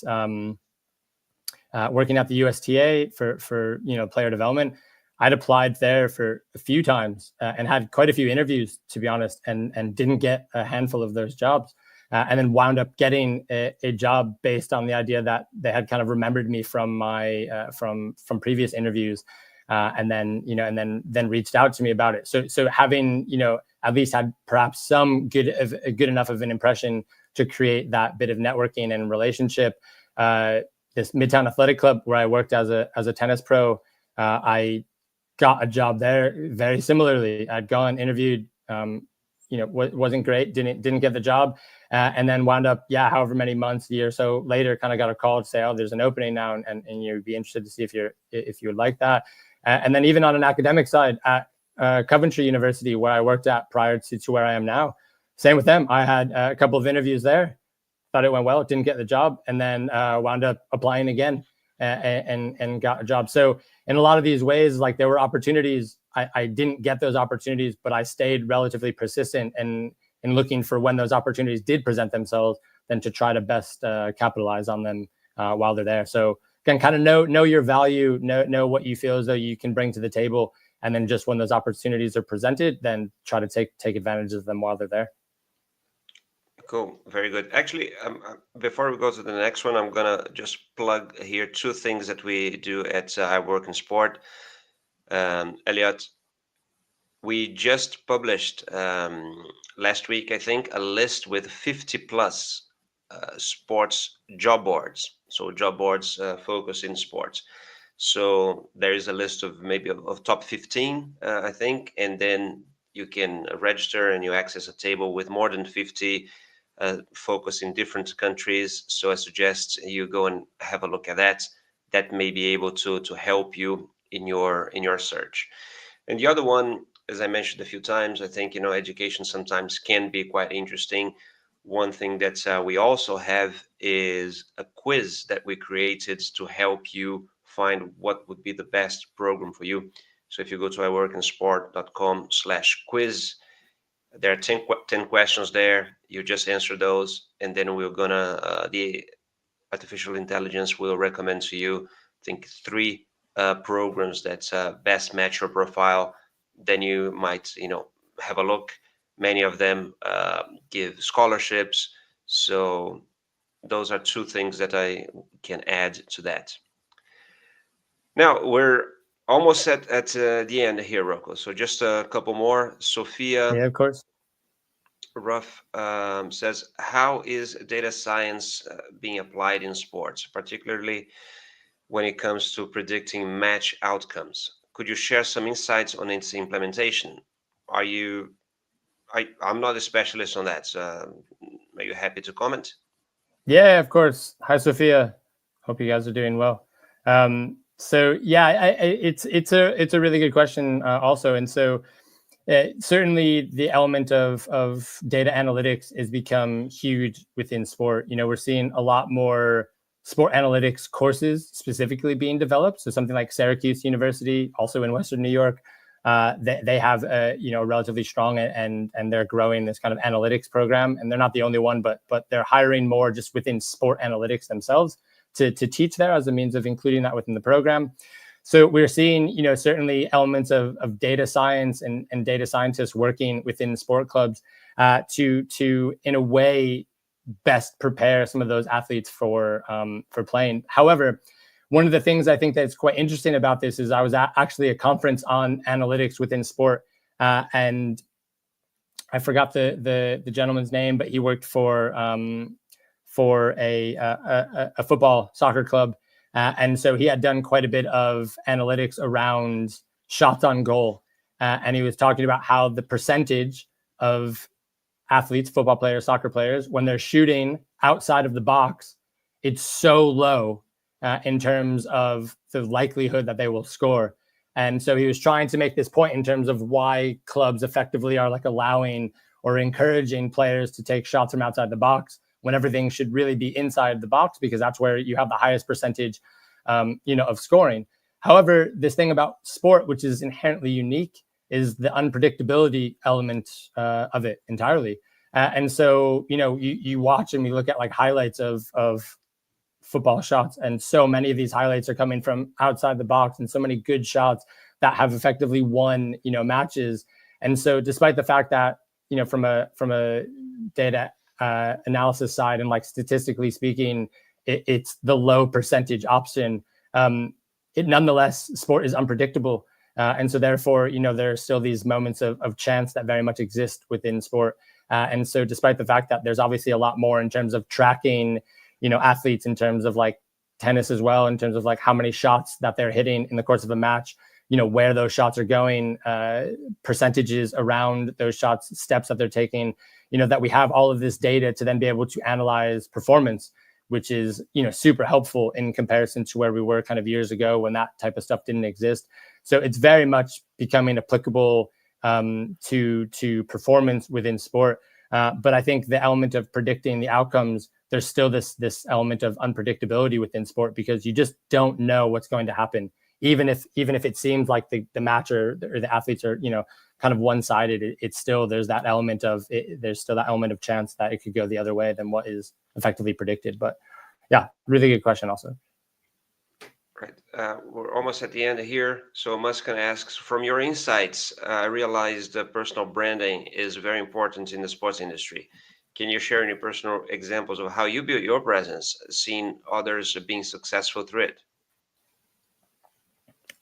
the USTA for player development, I'd applied there for a few times and had quite a few interviews, to be honest, and didn't get a handful of those jobs, and then wound up getting a job based on the idea that they had kind of remembered me from my from previous interviews, and then reached out to me about it. So having at least had perhaps some good enough of an impression to create that bit of networking and relationship. This Midtown Athletic Club, where I worked as a tennis pro, I got a job there very similarly. I'd gone, interviewed, wasn't great, didn't get the job, and then wound up, however many months, a year or so later, kind of got a call to say, oh, there's an opening now, and you'd be interested to see if you would like that. And then even on an academic side at Coventry University, where I worked at prior to where I am now, same with them. I had a couple of interviews there, thought it went well, didn't get the job, and then wound up applying again and got a job. So in a lot of these ways, like, there were opportunities, I didn't get those opportunities, but I stayed relatively persistent in looking for when those opportunities did present themselves, then to try to best capitalize on them while they're there. So again, kind of know your value, know what you feel as though you can bring to the table, and then just when those opportunities are presented, then try to take advantage of them while they're there.
Cool. Very good. Actually, before we go to the next one, I'm going to just plug here two things that we do at iWorkinSport. Elliot, we just published last week, I think, a list with 50 plus sports job boards. So job boards focus in sports. So there is a list of maybe of top 15, I think, and then you can register and you access a table with more than 50 focus in different countries. So I suggest you go and have a look at that. That may be able to help you in your search. And the other one, as I mentioned a few times, I think education sometimes can be quite interesting. One thing that we also have is a quiz that we created to help you find what would be the best program for you. So if you go to iWorkinSport.com/quiz, there are 10 questions there. You just answer those, and then we're gonna the artificial intelligence will recommend to you, I think, 3 programs that best match your profile. Then you might have a look. Many of them give scholarships. So those are 2 things that I can add to that. Now we're almost at the end here, Rocco. So just a couple more. Sophia.
Yeah, of course.
Ruff says, how is data science being applied in sports, particularly when it comes to predicting match outcomes? Could you share some insights on its implementation? I'm not a specialist on that, so are you happy to comment?
Yeah, of course. Hi, Sophia. Hope you guys are doing well. So yeah, it's a really good question also, and so certainly the element of data analytics has become huge within sport. We're seeing a lot more sport analytics courses specifically being developed. So something like Syracuse University, also in Western New York, they have a relatively strong and they're growing this kind of analytics program. And they're not the only one, but they're hiring more just within sport analytics themselves to teach there as a means of including that within the program. So we're seeing, certainly elements of data science and data scientists working within sport clubs to in a way best prepare some of those athletes for playing. However, one of the things I think that's quite interesting about this is I was at actually a conference on analytics within sport, and I forgot the gentleman's name, but he worked for a football soccer club. And so he had done quite a bit of analytics around shots on goal. And he was talking about how the percentage of athletes, football players, soccer players, when they're shooting outside of the box, it's so low in terms of the likelihood that they will score. And so he was trying to make this point in terms of why clubs effectively are like allowing or encouraging players to take shots from outside the box when everything should really be inside the box, because that's where you have the highest percentage, of scoring. However, this thing about sport, which is inherently unique, is the unpredictability element of it entirely. And so, you watch and we look at like highlights of football shots, and so many of these highlights are coming from outside the box, and so many good shots that have effectively won matches. And so despite the fact that from a data analysis side and like statistically speaking, it's the low percentage option, it nonetheless, sport is unpredictable, and so therefore there are still these moments of chance that very much exist within sport. And so despite the fact that there's obviously a lot more in terms of tracking athletes, in terms of like tennis as well, in terms of like how many shots that they're hitting in the course of a match, where those shots are going, percentages around those shots, steps that they're taking, that we have all of this data to then be able to analyze performance, which is, super helpful in comparison to where we were kind of years ago when that type of stuff didn't exist. So it's very much becoming applicable to performance within sport. But I think the element of predicting the outcomes, there's still this element of unpredictability within sport, because you just don't know what's going to happen. Even if it seems like the match or the athletes are, kind of one-sided, it's still, there's that element of chance that it could go the other way than what is effectively predicted. But yeah, really good question also.
Right. We're almost at the end here. So Muskan asks, from your insights, I realized that personal branding is very important in the sports industry. Can you share any personal examples of how you built your presence, seeing others being successful through it?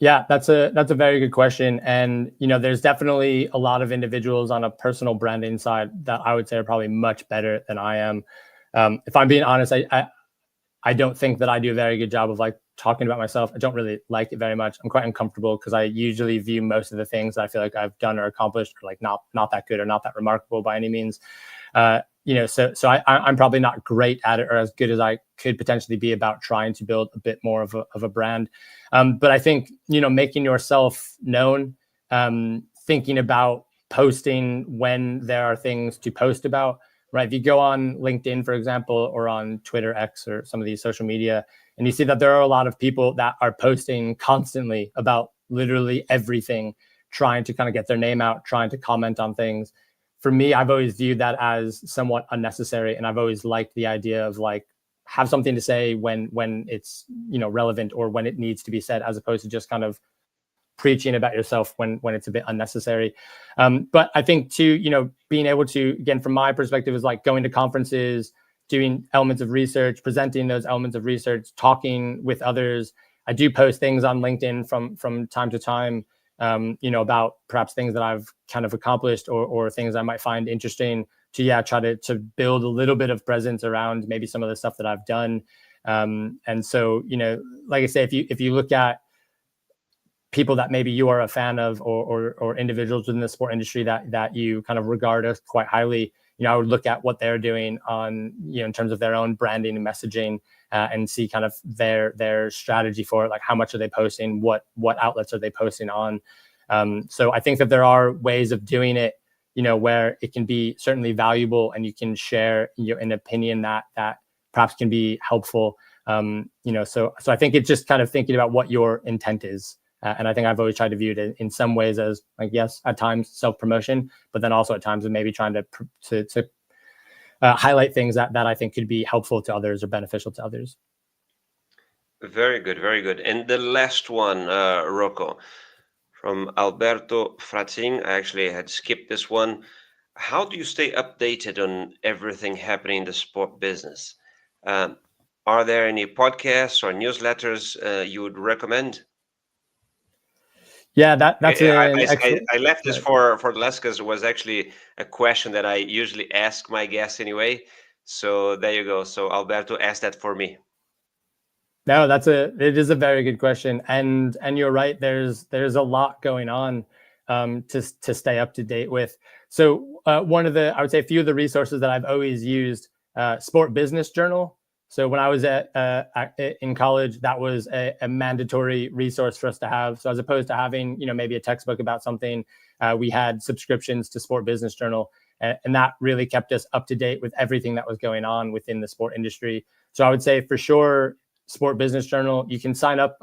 Yeah, that's a very good question. And, there's definitely a lot of individuals on a personal branding side that I would say are probably much better than I am. If I'm being honest, I don't think that I do a very good job of like talking about myself. I don't really like it very much. I'm quite uncomfortable because I usually view most of the things that I feel like I've done or accomplished like not that good or not that remarkable by any means. So I'm probably not great at it, or as good as I could potentially be about trying to build a bit more of a brand. But I think, making yourself known, thinking about posting when there are things to post about, right? If you go on LinkedIn, for example, or on Twitter, X, or some of these social media, and you see that there are a lot of people that are posting constantly about literally everything, trying to kind of get their name out, trying to comment on things. For me, I've always viewed that as somewhat unnecessary. And I've always liked the idea of like, have something to say when it's, relevant, or when it needs to be said, as opposed to just kind of preaching about yourself when it's a bit unnecessary. But I think too, being able to, again, from my perspective, is like going to conferences, doing elements of research, presenting those elements of research, talking with others. I do post things on LinkedIn from time to time, about perhaps things that I've kind of accomplished, or things I might find interesting to try to build a little bit of presence around maybe some of the stuff that I've done. And so, like I say, if you look at people that maybe you are a fan of, or individuals within the sport industry that you kind of regard as quite highly, I would look at what they're doing on, in terms of their own branding and messaging, and see kind of their strategy for it. Like, how much are they posting? What outlets are they posting on? So I think that there are ways of doing it, where it can be certainly valuable, and you can share an opinion that perhaps can be helpful. So I think it's just kind of thinking about what your intent is. And I think I've always tried to view it in some ways as, like, yes, at times self-promotion, but then also at times of maybe trying to highlight things that I think could be helpful to others or beneficial to others.
Very good, very good. And the last one, Rocco, from Alberto Fratin. I actually had skipped this one. How do you stay updated on everything happening in the sport business? Are there any podcasts or newsletters you would recommend?
Yeah, that's an excellent.
I left this for the last, because it was actually a question that I usually ask my guests anyway. So there you go. So Alberto asked that for me.
No, it is a very good question, and you're right. There's a lot going on to stay up to date with. So I would say a few of the resources that I've always used, Sport Business Journal So when I was in college, that was a mandatory resource for us to have. So as opposed to having, maybe a textbook about something, we had subscriptions to Sport Business Journal, and that really kept us up to date with everything that was going on within the sport industry. So I would say for sure, Sport Business Journal, you can sign up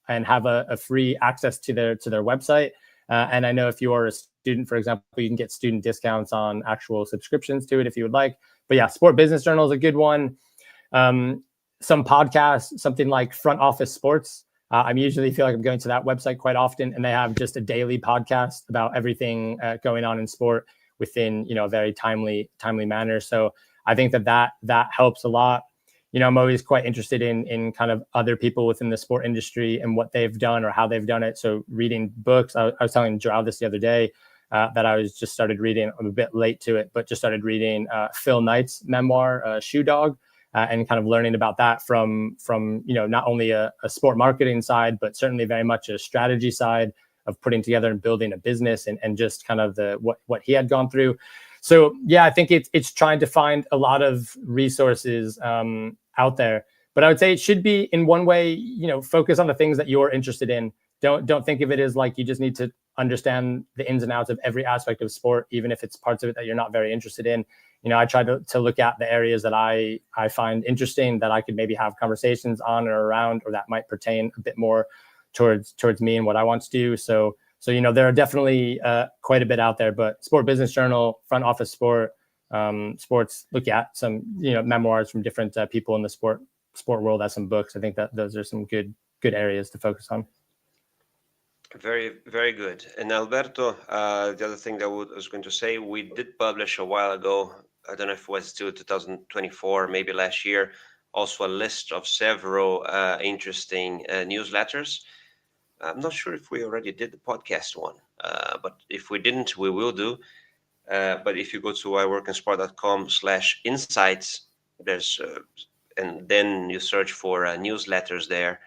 and have a free access to their website. And I know if you are a student, for example, you can get student discounts on actual subscriptions to it if you would like. But yeah, Sport Business Journal is a good one. Some podcasts, something like Front Office Sports. I usually feel like I'm going to that website quite often, and they have just a daily podcast about everything going on in sport within a very timely manner. So I think that helps a lot. I'm always quite interested in kind of other people within the sport industry and what they've done or how they've done it. So reading books. I was telling Joao this the other day that I was just started reading. I'm a bit late to it, but just started reading Phil Knight's memoir, Shoe Dog. And kind of learning about that from not only a sport marketing side, but certainly very much a strategy side of putting together and building a business and just kind of what he had gone through. So yeah, I think it's trying to find a lot of resources out there. But I would say it should be in one way, focus on the things that you're interested in. Don't think of it as like you just need to understand the ins and outs of every aspect of sport, even if it's parts of it that you're not very interested in. I try to look at the areas that I find interesting, that I could maybe have conversations on or around, or that might pertain a bit more towards me and what I want to do. So there are definitely quite a bit out there. But Sport Business Journal, Front Office Sport, Sports, look at some memoirs from different people in the sport world, as some books. I think that those are some good areas to focus on.
Very, very good. And Alberto, the other thing that I was going to say, we did publish a while ago, I don't know if it was still 2024, maybe last year, also a list of several interesting newsletters. I'm not sure if we already did the podcast one, but if we didn't, we will do. But if you go to iWorkinSport.com/insights, there's and then you search for newsletters there,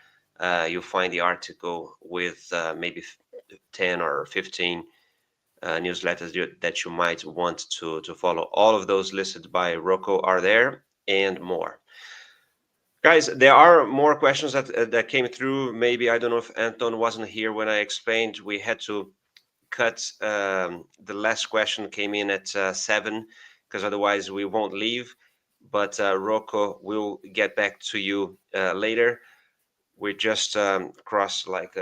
you'll find the article with maybe 10 or 15 newsletters that you might want to follow. All of those listed by Rocco are there, and more. Guys, there are more questions that came through. Maybe, I don't know if Anton wasn't here when I explained. We had to cut the last question came in at 7, because otherwise we won't leave. But Rocco will get back to you later. We just crossed like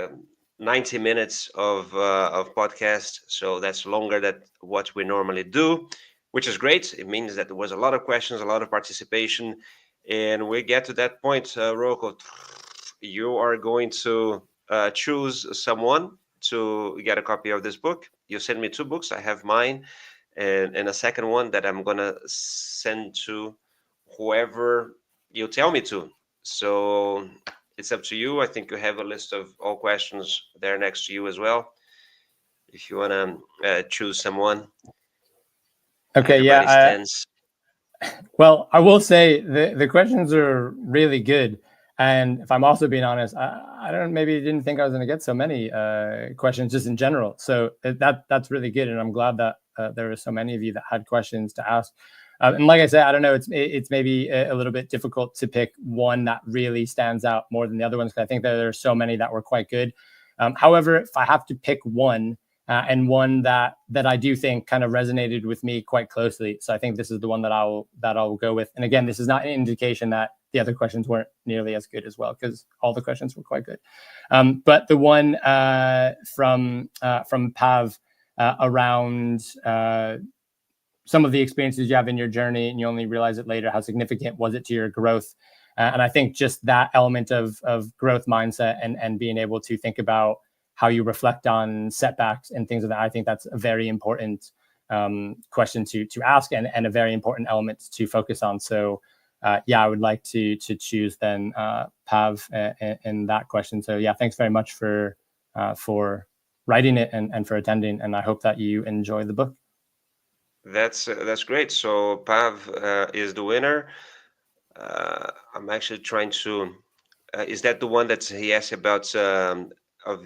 90 minutes of podcast, so that's longer than what we normally do, which is great. It means that there was a lot of questions, a lot of participation, and we get to that point. Rocco, you are going to choose someone to get a copy of this book. You send me 2 books. I have mine, and a second one that I'm gonna send to whoever you tell me to. So it's up to you. I think you have a list of all questions there next to you as well, if you want to choose someone.
Okay.
Everybody stands.
Well, I will say the questions are really good. And if I'm also being honest, I didn't think I was going to get so many questions just in general. So that's really good. And I'm glad that there were so many of you that had questions to ask. And like I said, I don't know, it's maybe a little bit difficult to pick one that really stands out more than the other ones, because I think that there are so many that were quite good. However, if I have to pick one, and one that I do think kind of resonated with me quite closely, so I think this is the one that I'll go with. And again, this is not an indication that the other questions weren't nearly as good as well, because all the questions were quite good. But the one from Pav around some of the experiences you have in your journey, and you only realize it later, how significant was it to your growth? And I think just that element of growth mindset and being able to think about how you reflect on setbacks and things like that, I think that's a very important question to ask, and a very important element to focus on. So I would like to choose then Pav in that question. So yeah, thanks very much for writing it and for attending, and I hope that you enjoy the book.
That's great. So Pav is the winner. I'm actually trying to. Is that the one that he asked about of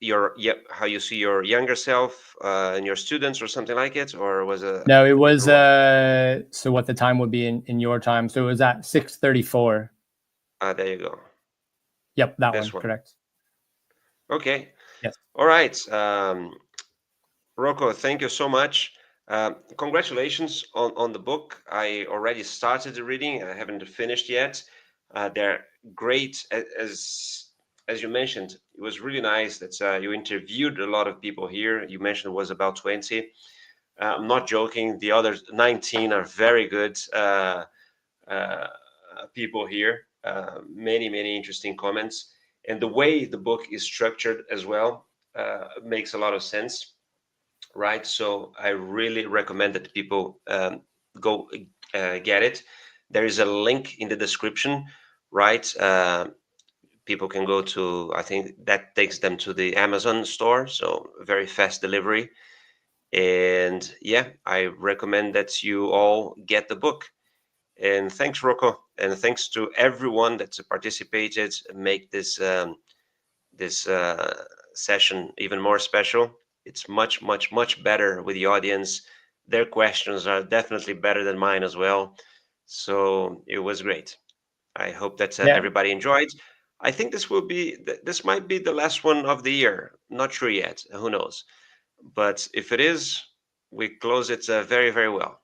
how you see your younger self and your students or something like it, or was it?
No, it was so what the time would be in your time. So it was at 6:34.
There you go.
Yep, that
This one.
correct.
Okay.
Yes.
All right. Rocco, thank you so much. Congratulations on the book. I already started the reading. I haven't finished yet. They're great. As you mentioned, it was really nice that you interviewed a lot of people here. You mentioned it was about 20. I'm not joking. The other 19 are very good people here. Many interesting comments. And the way the book is structured as well makes a lot of sense, right? So I really recommend that people go get it. There is a link in the description, right? People can go to, I think that takes them to the Amazon store, so very fast delivery. And yeah, I recommend that you all get the book. And thanks, Rocco, and thanks to everyone that's participated and make this session even more special. It's much better with the audience. Their questions are definitely better than mine as well. So it was great. I hope that
Yeah.
everybody enjoyed. I think this might be the last one of the year. Not sure yet. Who knows? But if it is, we close it very well.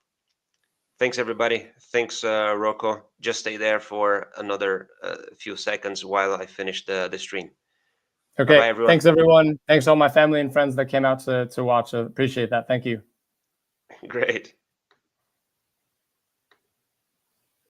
Thanks, everybody. Thanks, Rocco. Just stay there for another few seconds while I finish the stream.
Okay.
Bye, everyone.
Thanks, everyone. Thanks all my family and friends that came out to watch. Appreciate that. Thank you.
Great.